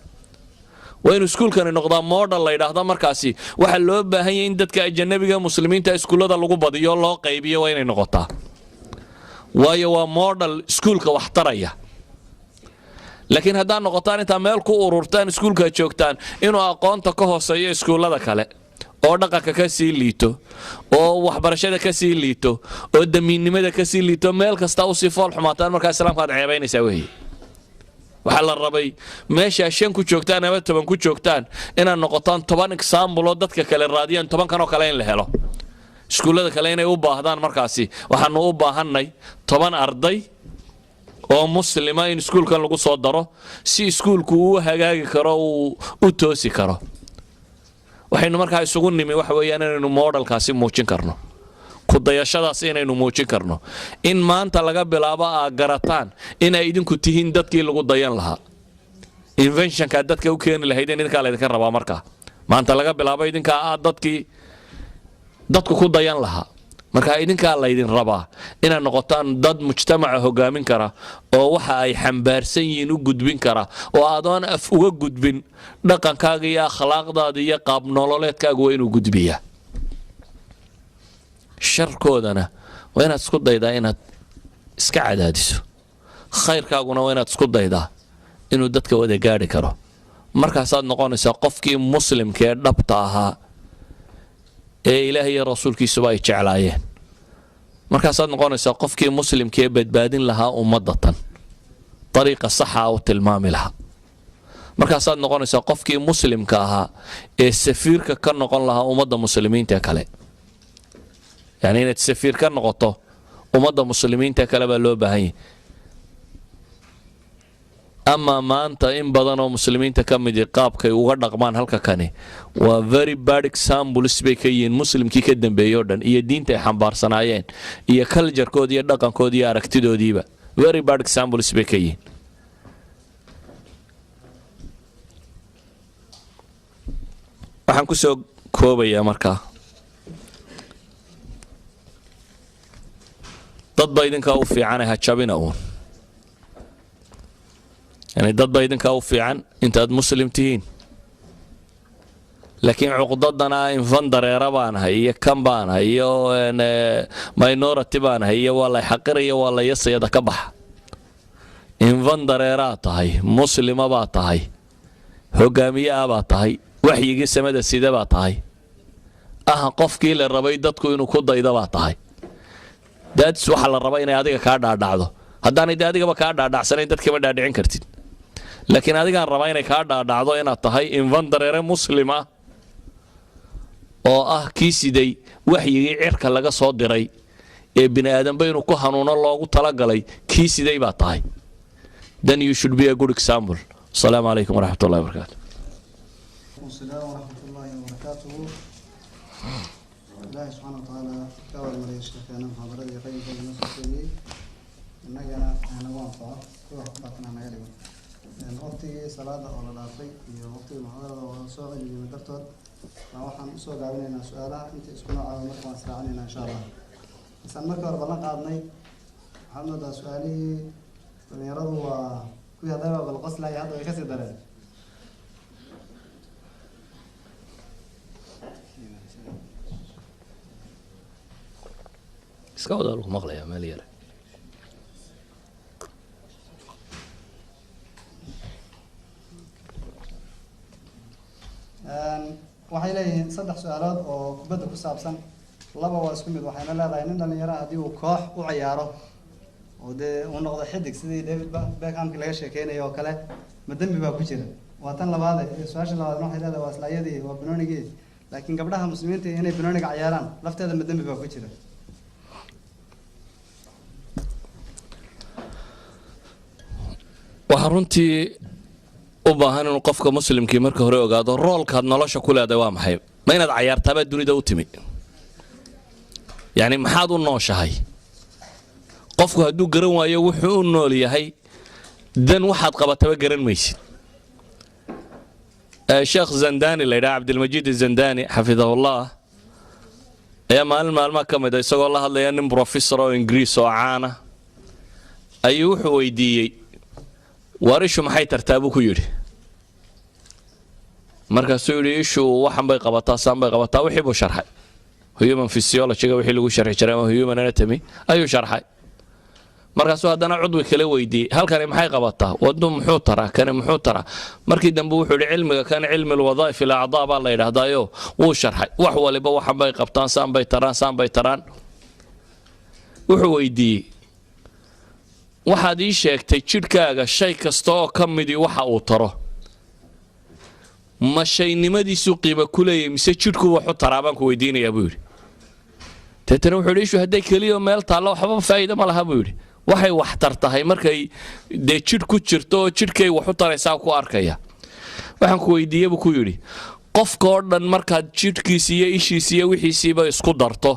waa in iskuulkani noqdaa model la yidhaahdo markaasi waxa loo baahan yahay in dadka ajnabiga muslimiinta iskuullada lagu badiyo loo qaybiyo waa inay noqotaa waayo waa model iskuulka wax taraya laakiin haddaan noqotaan intaa meel ku ururtaan iskuulka joogtaan inuu aqoonta ka hooseeyo iskuullada kale oo dhaqanka ka sii liito oo waxbarashada ka sii liito oo damiinnimada ka sii liito meel kasta u sii fool xumaataan markaa islaamka aad ceebaynaysaa weeye waxaa la rabay meesha 5 ku joogtaan ama 10 ku joogtaan inaad noqotaan 10 example oo dadka kale raadiyaan 10 kan oo kale in la helo iskuullada kale inay u baahdaan markaasi waxaanu u baahanay 10 arday oo muslima in iskuulkan lagu soo daro si iskuulku uu hagaagi karo u toosi karo waxaynu markaa isugu nimi waxa weeyaan inaynu modelkaasi muujin karno ku dayashadaas inaynu muujin karno in maanta laga bilaabo aad garataan inay idinku tihiin dadkii lagu dayan lahaa inventionka dadka u keeni lahaydeen idinkaa laydinka rabaa markaa maanta laga bilaabo idinkaa aad dadku ku dayan lahaa markaa idinkaa laydin rabaa inaad noqotaan dad mujtamaca hogaamin kara oo waxa ay xambaarsan yihiin u gudbin kara oo aadoon af uga gudbin dhaqankaaga iyo akhlaaqdaada iyo qaab nololeedkaaga waa inuu gudbiyaa sharkoodana waa inaad isku daydaa inaad iska cadaadiso khayrkaaguna waa inaad isku daydaa inuu dadka wada gaadhi karo markaasaad noqonaysaa qofkii muslimka ee dhabta ahaa ee ilaahay iyo rasuulkiisuba ay jeclaayeen markaasaad noqonaysaa qofkii muslimka ee badbaadin lahaa ummadatan dariiqa saxa u tilmaami lahaa markaasaad noqonaysaa qofkii muslimka ahaa ee safiirka ka noqon lahaa ummadda muslimiinta kale yani inaad safiir ka noqoto ummadda muslimiinta kale baa loo baahan yahay ama maanta in badan oo muslimiinta ka mid qaabkay uga dhaqmaan halka kani waa very bad examples bay ka yihiin muslimkii ka dambeeyay oo dhan iyo diinta ay xambaarsanaayeen iyo culture-koodii iyo dhaqankoodii iyo aragtidoodiiba very bad examples bay ka yihiin waxaan ku soo koobayaa markaa dad ba idinkaa u fiicanay ha jabina uun يعني dad ba idinkaa u fiican intaad muslim tihiin laakiin cuqdadana infan dareera baan ahay iyo kan baan ahay iyo minority baan ahay iyo waa la xaqiraya waa la yasayada ka baxa infan dareeraa tahay muslima baa tahay hogaamiye baa tahay waxyigii samada sida baa tahay qofkii la rabay dadku inuu ku daydo baa tahay daadis waxa la rabaa inay adiga kaa dhaadhacdo haddaanay adigaba kaa dhaadhacsanayn dadkama dhaadhicin kartid laakiin adigaan rabaa inay kaa dhaadhacdo inaad tahay infan dareere muslim ah oo kii siday waxyigii cirka laga soo diray ee bini aadanba inuu ku hanuuno loogu talagalay kii siday baa tahay then you should be a good example السلام عليكم ورحمة الله وبركاته السلام ورحمة الله وبركاته الله سبحانه وتعالى كاول مريش كان محاضرة يقين في المسجد إننا أنا وانفع كل وقتنا ما يلي وقتي صلاة ولا العصر وقتي محاضرة وصوغ اللي مدرتور وحن صوغ عبنينا سؤالها أنت اسكنوا على مركب أسرعنينا إن شاء الله بس المركب ربنا قادني محمد سؤالي ونيرضوا كل هذا بالغسل هذا يكسر درجة iska wada lagu maqlayaa meel yare waxay leeyihiin 3 su'aalood oo kubadda ku saabsan laba waa isku mid waxayna leedahay nin dhalinyaro haddii uu koox u ciyaaro oo dee uu noqdo xidig sidii David Beckhamkii laga sheekeynayo oo kale ma dambi baa ku jira waa tan labaad su'aasha labaad waxay leedahay waa islaayadii waa banoonigii laakiin gabdhaha muslimiinta inay banooniga ciyaaraan lafteeda ma dambi baa ku jira waxaa runtii u baahan inuu qofka muslimkii marka hore ogaado roolkaad nolosha ku leedahay waa maxay ma inaad cayaartaabaa dunida u timi yani maxaad u nooshahay qofku hadduu garan waayo wuxuu u nool yahay dan waxaad qabataba garan maysid sheekh zandani la yidhaha cabdilmajiid zandani xafidahullah ayaa maalmaha ka mid ah isagoo la hadlaya nin professor oo Ingiriis oo caan ah ayuu wuxuu weydiiyey warishu maxay tartaa buu ku yidhi markaasuu yidhi ishu waxan bay qabataa saan bay qabataa wixii buu sharxay human physiology-ga wixii lagu sharxi jiray ama human anatomy ayuu sharxay markaasuu haddana cudwi kale weydiiyey halkani maxay qabataa wadnu muxuu taraa kani muxuu taraa markii dambe wuxuu yidhi cilmiga kan cilmi alwadaaif alacdaa baa la yidhaahdaayo wuu sharxay wax waliba waxan bay qabtaan saan bay taraan wuxuu weydiiyey waxaad ii sheegtay jidhkaaga shay kasta oo ka midii waxa uu taro ma shaynimadiisu qiimo ku leeyahay mise jidhku wuxuu taraa baan ku weydiinayaa buu yidhi teetana wuxuu yidhi ishu hadday keliya meel taallo waxba faa'iido ma laha buu yidhi waxay waxtar tahay markay dee jidh ku jirto oo jidhkay wax u taraysaa ku arkaya waxaan ku weydiiyey buu ku yidhi qofka oo dhan markaad jidhkiisa iyo ishiisa iyo wixiisiiba isku darto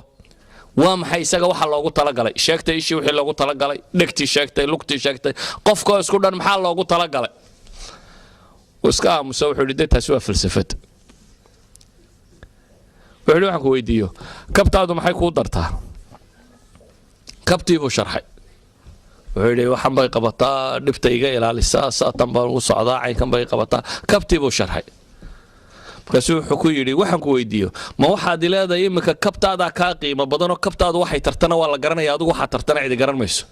waa maxay isaga waxa loogu talagalay sheegtay ishii wixii loogu talagalay dhegtii sheegtay lugtii sheegtay qofka isku dhan maxaa loogu talagalay iska aamusa wuxuu yidhi taasi waa falsafad wuxuu yidhi waxaan ku weydiiyo kabtaadu maxay kuu dartaa kabtii buu sharxay wuxuu yidhi waxan bay qabataa dhibta iga ilaalisaa saatan baan ugu socdaa caynkan bay qabataa kabtii buu sharxay markaasuu wuxuu ku yidhi waxaan ku weydiiyo ma waxaad leedahay iminka kabtaadaa kaa qiimo badanoo kabtaadu waxay tartana waa la garanaya adigu waxaa tartana cidi garan mayso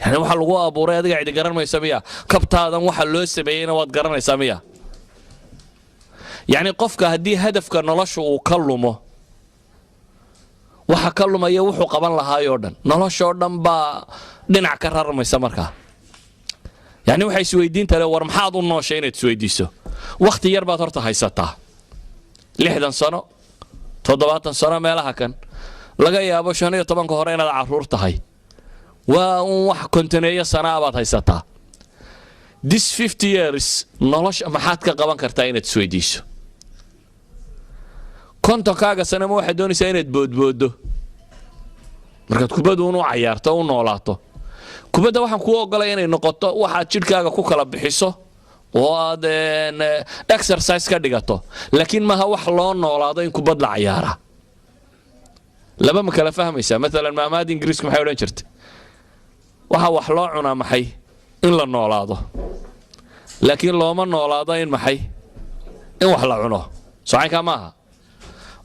yani waxa lagu abuuray adiga cidi garan maysa miya kabtaadan waxa loo sameeyeyna waad garanaysaa miya yani qofka haddii hadafka nolosha uu ka lumo waxa ka lumaya wuxuu qaban lahaayoo dhan noloshoo dhan baa dhinac ka rarmaysa markaa yani waxay isweydiinta le war maxaad u nooshay inaad isweydiiso wakhti yar baad horta haysataa 60 sano 70 sano meelaha kan laga yaabo 15 hore inaad caruur tahay waa wax kontaneeyo sana abaad haysataa this 50 years nolosha maxaad ka qaban kartaa inaad isweydiiso kontonkaaga sana ma waxaad doonaysaa inaad boodboodo markaad kubaddu u cayaarto u noolaato kubadda waxaan kuu ogolay inay noqoto waxaad jidhkaaga ku kala bixiso oo aad exercise ka dhigato laakiin maaha wax loo noolaado in kubad la cayaara laba ma kala fahmaysaa maalan maamaad ingiriisku maxay odhan jirtay waxa wax loo cunaa maxay in la noolaado laakiin looma noolaado in maxay in wax la cuno socaynkaa maaha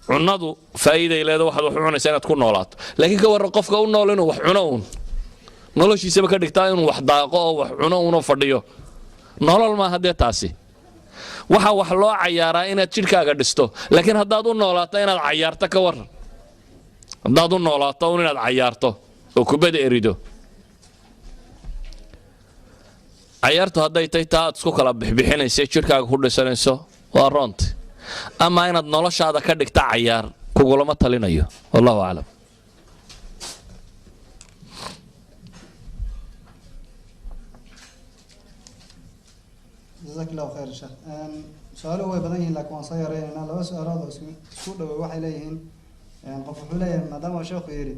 cunadu faa'iiday leedahay waxaad wax u cunaysaa inaad ku noolaato laakiin ka warran qofka u nool inuu wax cuno uun noloshiisaba ka dhigtaa inuu wax daaqo oo wax cuno uunoo fadhiyo nolol maaha dee taasi waxa wax loo cayaaraa inaad jidhkaaga dhisto laakiin haddaad u noolaato inaad cayaarto ka warran haddaad u noolaato un inaad cayaarto oo kubadda erido cayaartu hadday tahay taa aad isku kala bixbixinaysa jidhkaaga ku dhisanayso waa roonti ama inaad noloshaada ka dhigta cayaar kugulama talinayo wallahu aclam جزاك الله خير شيخ سؤاله way badan yihiin laakiin waan soo yareynaa laba su'aalood oo isku dhaw waxay leeyihiin qof wuxuu leeyahay maadaama sheekhu yiri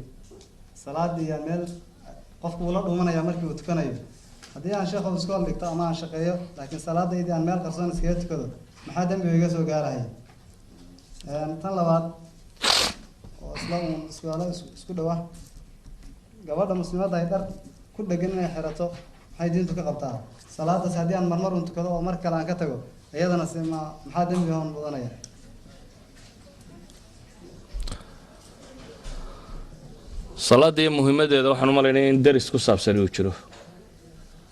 salaadii iyo meel qofku uu la dhumanaya markii uu tukanayo haddii aan sheekhu isku dhigto ama aan shaqeeyo laakiin salaadaydii aan meel qarsoon iskaga tukado maxaa dambi iga soo gaaraya tan labaad oo su'aalo isku dhaw gabadha muslimadda ay dhar ku dhagan inay xirato maxay diintu ka qabtaa salaadaas haddii aan marmar un tukado oo mar kale aan ka tago iyadana maxaa dembi hoon mudanaya salaadii muhiimadeeda waxaan u malaynaya in daris ku saabsan uu jiro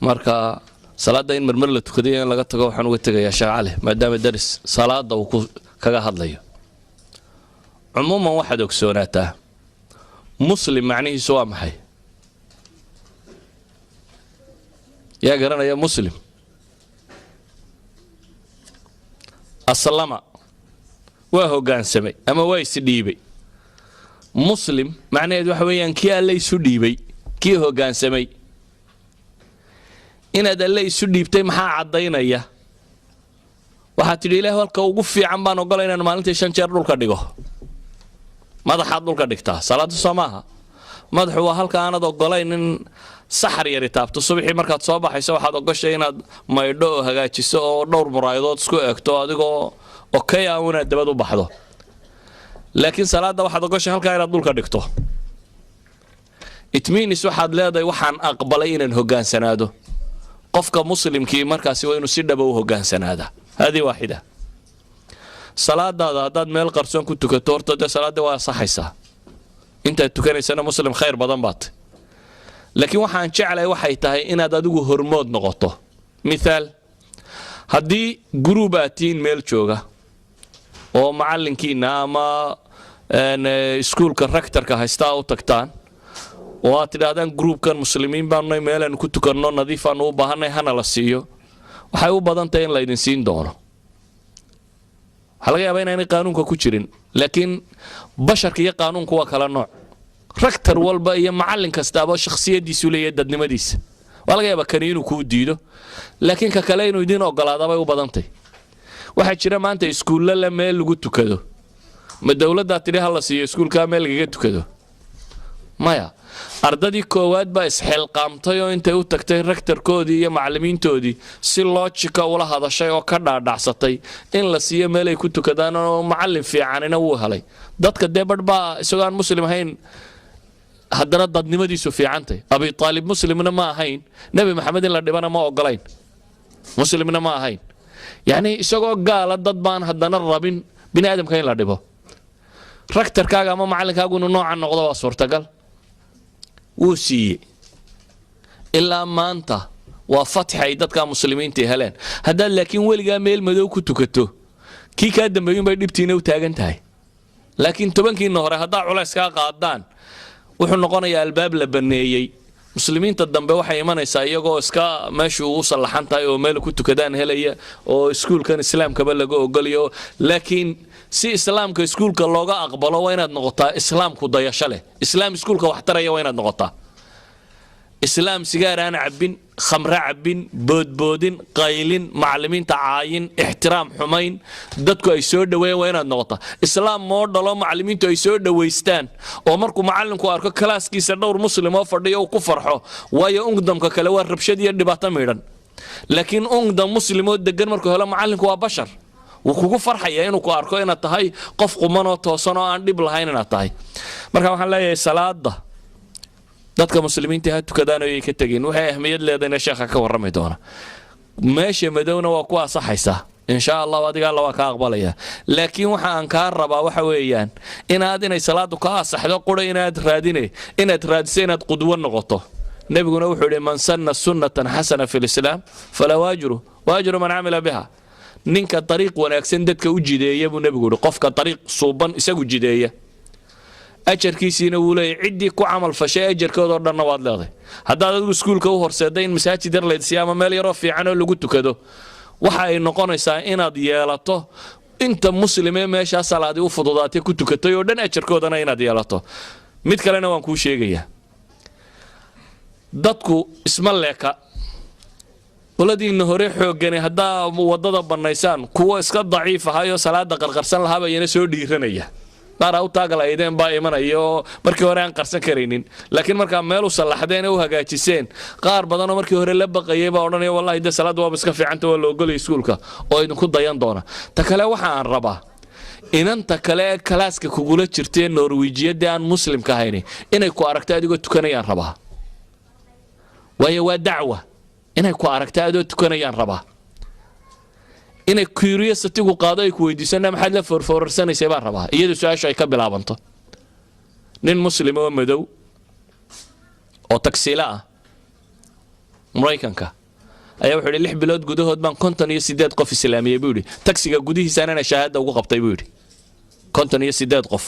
marka salaada in marmar la tukado in laga tago waxaan uga tegayaa sheekh cali maadaama daris salaada uu kaga hadlayo cumuuman waxaad ogsoonataa muslim macnihiisu waa maxay yaa garanaya muslim aslama waa hoggaansamay ama waa isdhiibay muslim macnaheedu waxa weeyaan kii alle isu dhiibay kii hoggaansamay inaad alle isu dhiibtay maxaa caddaynaya waxaad tidhi ilaah halka ugu fiican baan ogolay inaan maalintii 5 jeer dhulka dhigo madaxaad dhulka dhigtaa salaada soo maaha madaxu waa halka aanad ogolayn in saxar yari taabto subaxii markaad soo baxayso waxaad ogashay inaad maydho oo hagaajiso oo dhowr muraayadood isku eegto adigoo okay ah inaad dabad u baxdo laakiin salaada waxaad ogashay halkaa inaad dhulka dhigto it means waxaad leedahay waxaan aqbalay inaan hogaansanaado qofka muslimkii markaasi waa inuu si dhaba u hogaansanaada hadi waaxida salaadaada haddaad meel qarsoon ku tukato horta dee salaada waa saxaysaa intaad tukanaysana muslim khayr badan baad laakiin waxaan jeclahay waxay tahay inaad adigu hormood noqoto mithaal haddii group aad tihiin meel jooga oo macallinkiina ama iskuulka rectorka haystaa u tagtaan oo aad tidhaahdaan groupkan muslimiin baanunay meelaan ku tukanno nadiifaanu u baahanay hana la siiyo waxay u badan tahay in laydin siin doono waxaa laga yaabaa inaanay qaanuunka ku jirin laakiin basharka iyo qaanuunku waa kala nooc rector walba iyo macallin kastaaba shakhsiyadiisu leeyahay dadnimadiisa waa laga yaabaa kani inuu kuu diido laakiin ka kale inuu idin ogolaadabay u badantay waxaa jira maanta iskuulla la meel lagu tukado ma dowladdaa tidhi ha la siiyo iskuulkaa meel lagaga tukado maya ardadii koowaad baa isxilqaamtay oo intay u tagtay rektarkoodii iyo macallimiintoodii si loojika ula hadashay oo ka dhaadhacsatay in la siiyo meel ay ku tukadaan oo macallin fiicanina wuu helay dadka dee badh baa isagoo aan muslim ahayn haddana dadnimadiisu fiicantay abi aalib muslimna ma ahayn nebi maxamed in la dhibana ma ogolayn muslimna ma ahayn yacni isagoo gaala dad baan haddana rabin bini aadamka in la dhibo rektarkaaga ama macallinkaagu inuu noocan noqdo waa suurtagal wuu siiyey ilaa maanta waa fatxi ay dadka muslimiinta heleen haddaad laakiin weligaa meel madow ku tukato kii kaa dambeeyun bay dhibtiina u taagan tahay laakiin tobankiina hore haddaa culays kaa qaadaan wuxuu noqonayaa albaab la baneeyey muslimiinta dambe waxay imanaysaa iyagoo iska meeshu u sallaxan tahay oo meel ku tukadaan helaya oo iskuulkan islaamkaba laga ogolayo laakiin si islaamka iskuulka looga aqbalo waa inaad noqotaa islaamku dayasho leh islaam iskuulka wax taraya waa inaad noqotaa islaam sigaar aan cabbin khamre cabbin boodboodin qaylin macallimiinta caayin ixtiraam xumayn dadku ay soo dhaweeyaan waa inaad noqotaa islaam moo dhalo macallimiintu ay soo dhawaystaan oo markuu macallinku arko kalaaskiisa dhowr muslim oo fadhiyo uu ku farxo waayo ungdamka kale waa rabshad iyo dhibaato midhan laakiin ungdam muslim oo degan markuu helo macallinku waa bashar wuu kugu farxaya inuu ku arko inaad tahay qof quman oo toosan oo aan dhib lahayn inaad tahay marka waxaan leeyahay salaada dadka muslimiinta ha tukadaan oo ay ka tageen waxay ahmiyad leedayna sheekha ka warrami doona meesha madowna waa ku asaxaysaa insha Allah adiga Allah waa ka aqbalaya laakiin waxa aan ka rabaa waxa weeyaan inaad inay salaadu ka asaxdo qura inaad raadisay inaad qudwo noqoto nabiguna wuxuu yiri man sanna sunnatan hasana fil islam fala wajru man amila biha ninka dariiq wanaagsan dadka u jideeya buu nabigu yiri qofka dariiq suuban isagu jideeya ajarkiisina wuu leeyahay ciddii ku camal fashay ajarkooda oo dhanna waad leedahay haddaad adigu iskuulka u horseeday in masaajid yar leedsiya ama meel yaroo fiican oo lagu tukado waxa ay noqonaysaa inaad yeelato inta muslimee meeshaa salaadii u fududaatay ku tukatay oo dhan ajarkoodana inaad yeelato mid kalena waan kuu sheegayaa dadku isma leeka waladiina hore xoogani haddaa wadada bannaysaan kuwa iska daciif ahayoo salaada qarqarsan lahaaba iyana soo dhiiranaya qaar u taagalaydeen baa imanayo markii hore aan qarsan kareynin laakiin marka meel u salaxdeen oo hagaajiseen qaar badan oo markii hore la baqayay baa oranaya wallahi de salaad waa iska fiicanta waa loo golay iskuulka oo idinku dayan doona ta kale waxa aan rabaa inanta kale kalaaska kugula jirtay Norweejiyada aan muslimka ahayn inay ku aragto adigoo tukanayaan rabaa waayo waa dacwa inay ku aragto adigoo tukanayaan rabaa inay curiosity gu qaado ay ku weydiisana maxaad la forforsanaysaa baan rabaa iyadu su'aasha ay ka bilaabanto nin muslim oo madow oo taksiila ah Mareykanka ayaa wuxuu yiri 6 bilood gudahood baan 58 qof islaamiyay buu yiri taksiga gudihiisa ana shahaada ugu qabtay buu yiri 58 qof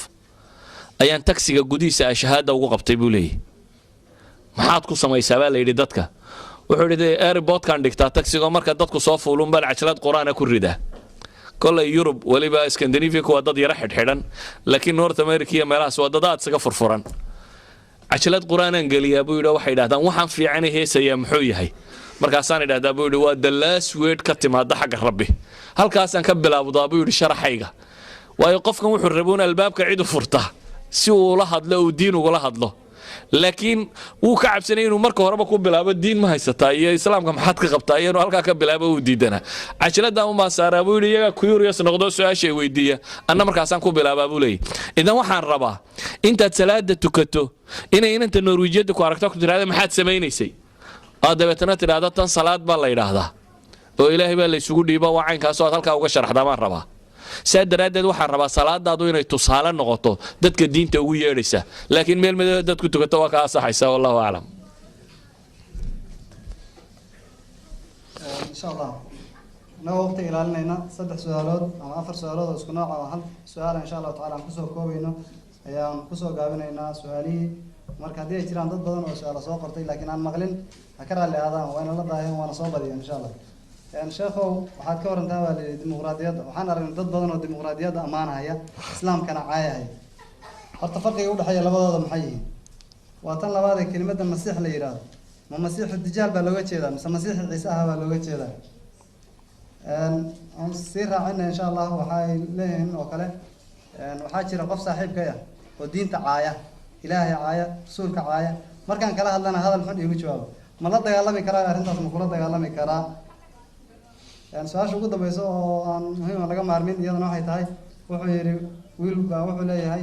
ayaan taksiga gudihiisa shahaada ugu qabtay buu leeyahay maxaad ku samaysaa baa la yiri dadka wuxuu yiri airport kan dhigtaa taksiga marka dadku soo fuulun bal casharad quraana ku rida kala Yurub waliba Scandinavia ku dad yara xidhan laakiin North America iyo meelahaas waa dad isaga furfuran casharad quraanan galiya buu yiri waxay yiraahdaan waxaan fiican heesaya muxuu yahay markaasaan yiraahdaa buu yiri waa the last word ka timaada xagga Rabbi halkaasaan ka bilaabdaa buu yiri sharaxayga waayo qofkan wuxuu raboon albaabka cid u furta si uu la hadlo oo diin uga la hadlo laakiin wuu ka cabsanay inuu marka horeba ku bilaabo diin ma haysataa iyo islaamka maxaad ka qabtaa iyo inuu halkaa ka bilaabo uu diidanaa cajiladan u maasaaraa buu yidhi iyaga curious noqdo su-aashay weydiiya anna markaasaan ku bilaabaa buu leeyahy idan waxaan rabaa intaad salaada tukato inay inanta norwijiyadda ku aragto ku tidhahda maxaad samaynaysay aad dabeetana tidhaahdo tan salaad baa la yidhaahdaa oo ilaahay baa laysugu dhiiba waa caynkaasoo aad halkaa uga sharaxdaa baan rabaa saa daraaddeed waxaan rabaa salaadaadu inay tusaale noqoto dadka diinta ugu yeedhaysa laakiin meel madooda dad ku tukato waa ka asaxaysa wallahu aclam insha allah inagoo waqti ilaalinayna 3 su'aalood ama 4 su'aalood oo isku nooc ah hal su'aal insha allah taala aan kusoo koobayno ayaan kusoo gaabinaynaa su'aalihii marka haddii ay jiraan dad badan oo su'aalo soo qortay laakiin aan maqlin ha ka raalli aadaan waana la daaheen waana soo badiyeen insha allah sheekhow waxaad ka warantaa baa layidhi dimuqraadiyadda waxaan aragnay dad badan oo dimuqraadiyadda ammaanahaya islaamkana caayahaya horta farqiga u dhexeeya labadooda maxay yihiin waa tan labaad ee kelimadda masiix la yidhaahdo ma masiixu dijaal baa looga jeedaa mise masiixi ciise ah baa looga jeedaa aan sii raacina insha allah waxay leeyihiin oo kale waxaa jira qof saaxiibkay ah oo diinta caaya ilaahay caaya rasuulka caaya markaan kala hadlana hadal xun iigu jawaabo ma la dagaalami karaa arrintaas ma kula dagaalami karaa su-aasha ugu dambaysa oo aan muhiima laga maarmin iyadana waxay tahay wuxuu yidhi wiil baa wuxuu leeyahay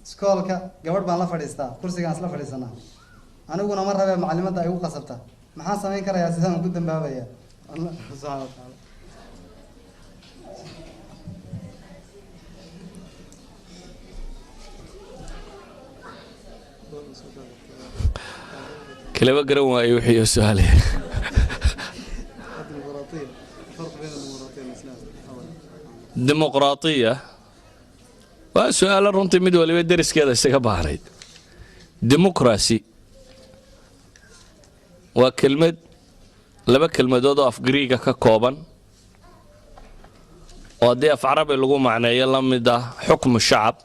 iskoolka gabadh baan la fadhiistaa kursigaan isla fadhiisanaa aniguna ma rabee macalimadda ay igu qasabta maxaan samayn karayaa sidaan ugu dambaabaya allah subxaana watacaala kalaba garan waayo wixii su-aale dimuqraadiya waa su-aalo runtii mid waliba deriskeeda isaga baahnayd democracy waa kelmad laba kelmadood oo af griiga ka kooban oo haddii af carabi lagu macneeyo la mid ah xukmu shacab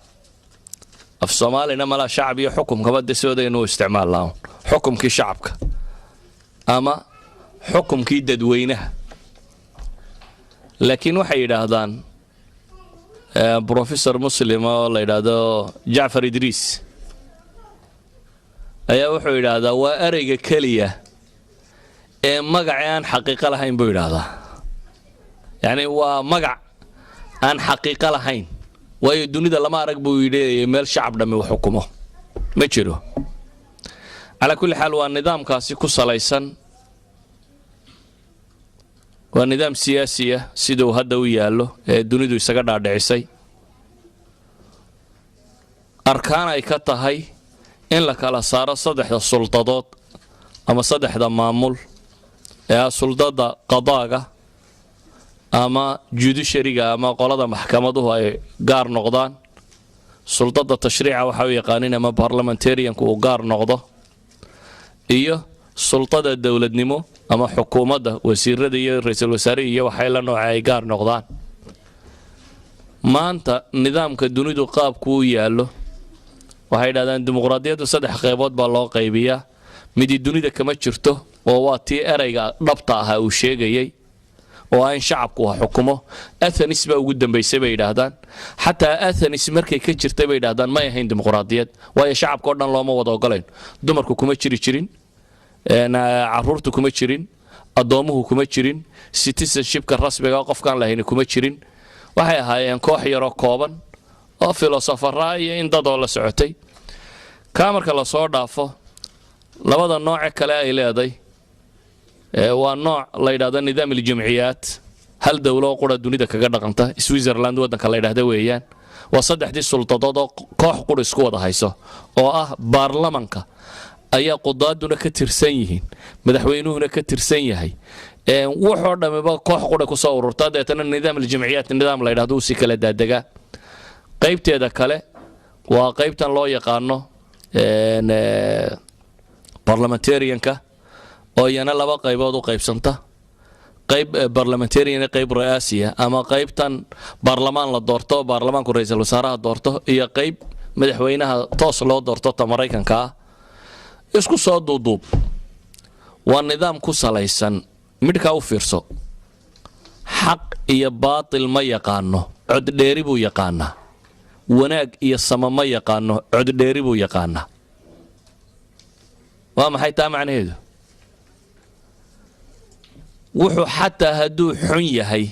af soomaalina malaa shacab iyo xukumkaba desooda inuu isticmaalaa xukumkii shacabka ama xukumkii dadweynaha laakiin waxay yidhaahdaan professor muslim oo la yidhaahdo jacfar idriis ayaa wuxuu yidhaahdaa waa ereyga keliya ee magacii aan xaqiiqo lahayn buu yidhaahdaa yacni waa magac aan xaqiiqo lahayn waayo dunida lama arag buu yidhi meel shacab dhammi wax xukumo ma jiro calaa kulli xaal waa nidaamkaasi ku salaysan waa nidaam siyaasiya siduu hadda u yaallo ee dunidu isaga dhaadhicisay arkaan ay ka tahay in la kala saaro saddexda suldadood ama saddexda maamul ee ah suldada qadaaga ama judishariga ama qolada maxkamaduhu ay gaar noqdaan suldada tashriica waxa u yaqaanin ama barlamentarianku uu gaar noqdo iyo sultada dowladnimo ama xukuumadda wasiirada iyo ra-iisul wasaare iyo waxay la nooca ay gaar noqdaan maanta nidaamka dunidu qaabku u yaallo waxay yidhahdaan dimuqraadiyaddu 3 qaybood baa loo qaybiyaa midi dunida kama jirto oo waa tii erayga dhabta ahaa uu sheegayay oo aan shacabku wax xukumo athenis baa ugu dambaysay bay yidhaahdaan xataa athenis markay ka jirtay bay yidhaahdaan may ahayn dimuqraadiyad waayo shacabka oo dhan looma wada ogolayn dumarku kuma jiri jirin caruurtu kuma jirin addoomuhu kuma jirin citizenshipka rasmiga qofkaan lahayni kuma jirin waxay ahaayeen koox yaroo kooban oo filosofara iyo in dadoo la socotay kaa marka lasoo dhaafo labada nooce kale ay leeday waa nooc la yidhahdo nidaam iljamciyaat hal dowlo oo qura dunida kaga dhaqanta switzerland waddanka la yidhaahda weeyaan waa 3 suldadood oo koox qura isku wada hayso oo ah baarlamanka ayaa qudaaduna ka tirsan yihiin madaxweynuhuna ka tirsan yahay wuxuu dhamiba koox qura ku soo ururtaa deetana nidaam iljamciyaat nidaam la yidhaahdo uu si kala daadagaa qaybteeda kale waa qaybtan loo yaqaano parliamentarianka oo iyana 2 qaybood u qaybsanta qayb parliamentarian qayb raasiya ama qaybtan baarlamaan la doorto baarlamaanku ra'iisul wasaaraha doorto iyo qayb madaxweynaha toos loo doorto ta Mareykanka ah isku soo duuduub waa nidaam ku salaysan midka u fiirso xaq iyo baatil ma yaqaano cod dheeri buu yaqaanaa wanaag iyo sama ma yaqaano cod dheeri buu yaqaanaa وما حيتا معنى wuxuu xataa hadduu xun yahay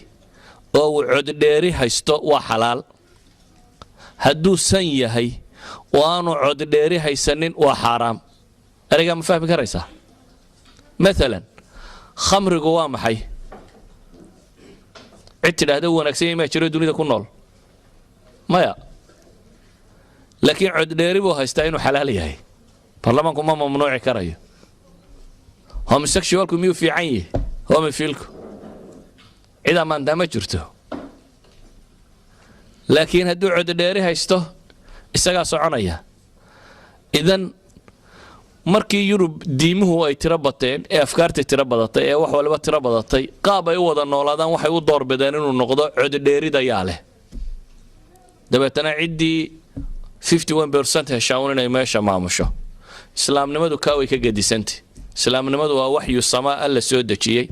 oo uu coddheeri haysto waa xalaal hadduu san yahay oo aanu coddheeri haysanin waa xaaraam arigaa ma fahmi karaysaa maalan khamrigu waa maxay cid tidhaahda wanaagsan yahay maa jiro dunida ku nool maya laakiin coddheeri buu haystaa inuu xalaal yahay baarlamaanku ma mamnuuci karayo homosexualku miyuu fiican yahay homofiilku cid ammaantaa ma jirto laakiin hadduu coddheeri haysto isagaa soconaya idan markii yurub diimuhu ay tiro bateen ee afkaartii tiro badatay ee wax walba tiro badatay qaab ay u wada noolaadaan waxay u doorbideen inuu noqdo coddheeridayaa leh dabeetana ciddii 51% heshaan inay meesha maamusho islaamnimadu kaa way ka gedisantay islaamnimadu waa waxyu samaa alla soo dejiyey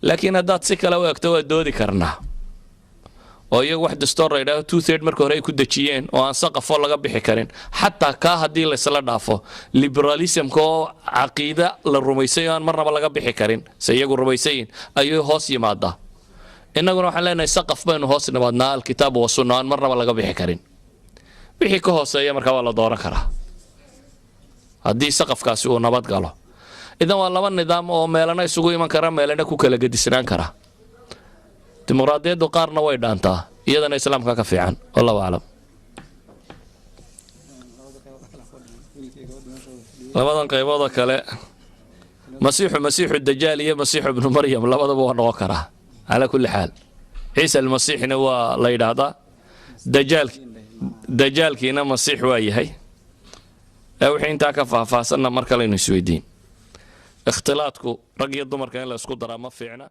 laakiin haddaad si kale u egto waa doodi karnaa oo iyagu wax dastoor la yidhaahdo 2/3 marka hore ay ku dejiyeen oo aan saqafo laga bixi karin xataa kaa haddii laysla dhaafo liberalismka oo caqiida la rumaysay oo aan marnaba laga bixi karin se iyagu rumaysayin ayuu hoos yimaadaa innaguna waxaan leenahay saqaf baynu hoos nimaadnaa alkitaabu wasunna aan marnaba laga bixi karin wixii ka hooseeya markaa waa la dooran karaa haddii saqafkaasi uu nabad galo idan waa laba nidaam oo meelana isugu iman kara meelana ku kala gedisnaan kara dimuqraadiyaddu qaarna way dhaantaa iyadana islaamka ka fiican wallahu aclam labadan qaybood kale masiixu dajaal iyo masiixu ibnu maryam labadaba waa noqon karaa ala kulli xaal ciisa almasiixna waa la yidhaahdaa dajaalkiina masiix waa yahay wixii intaa ka faahfaahsanna mar kale aynu isweydiin اختلاطكو رقي الضمر كان لا اسكو درا ما فيعنا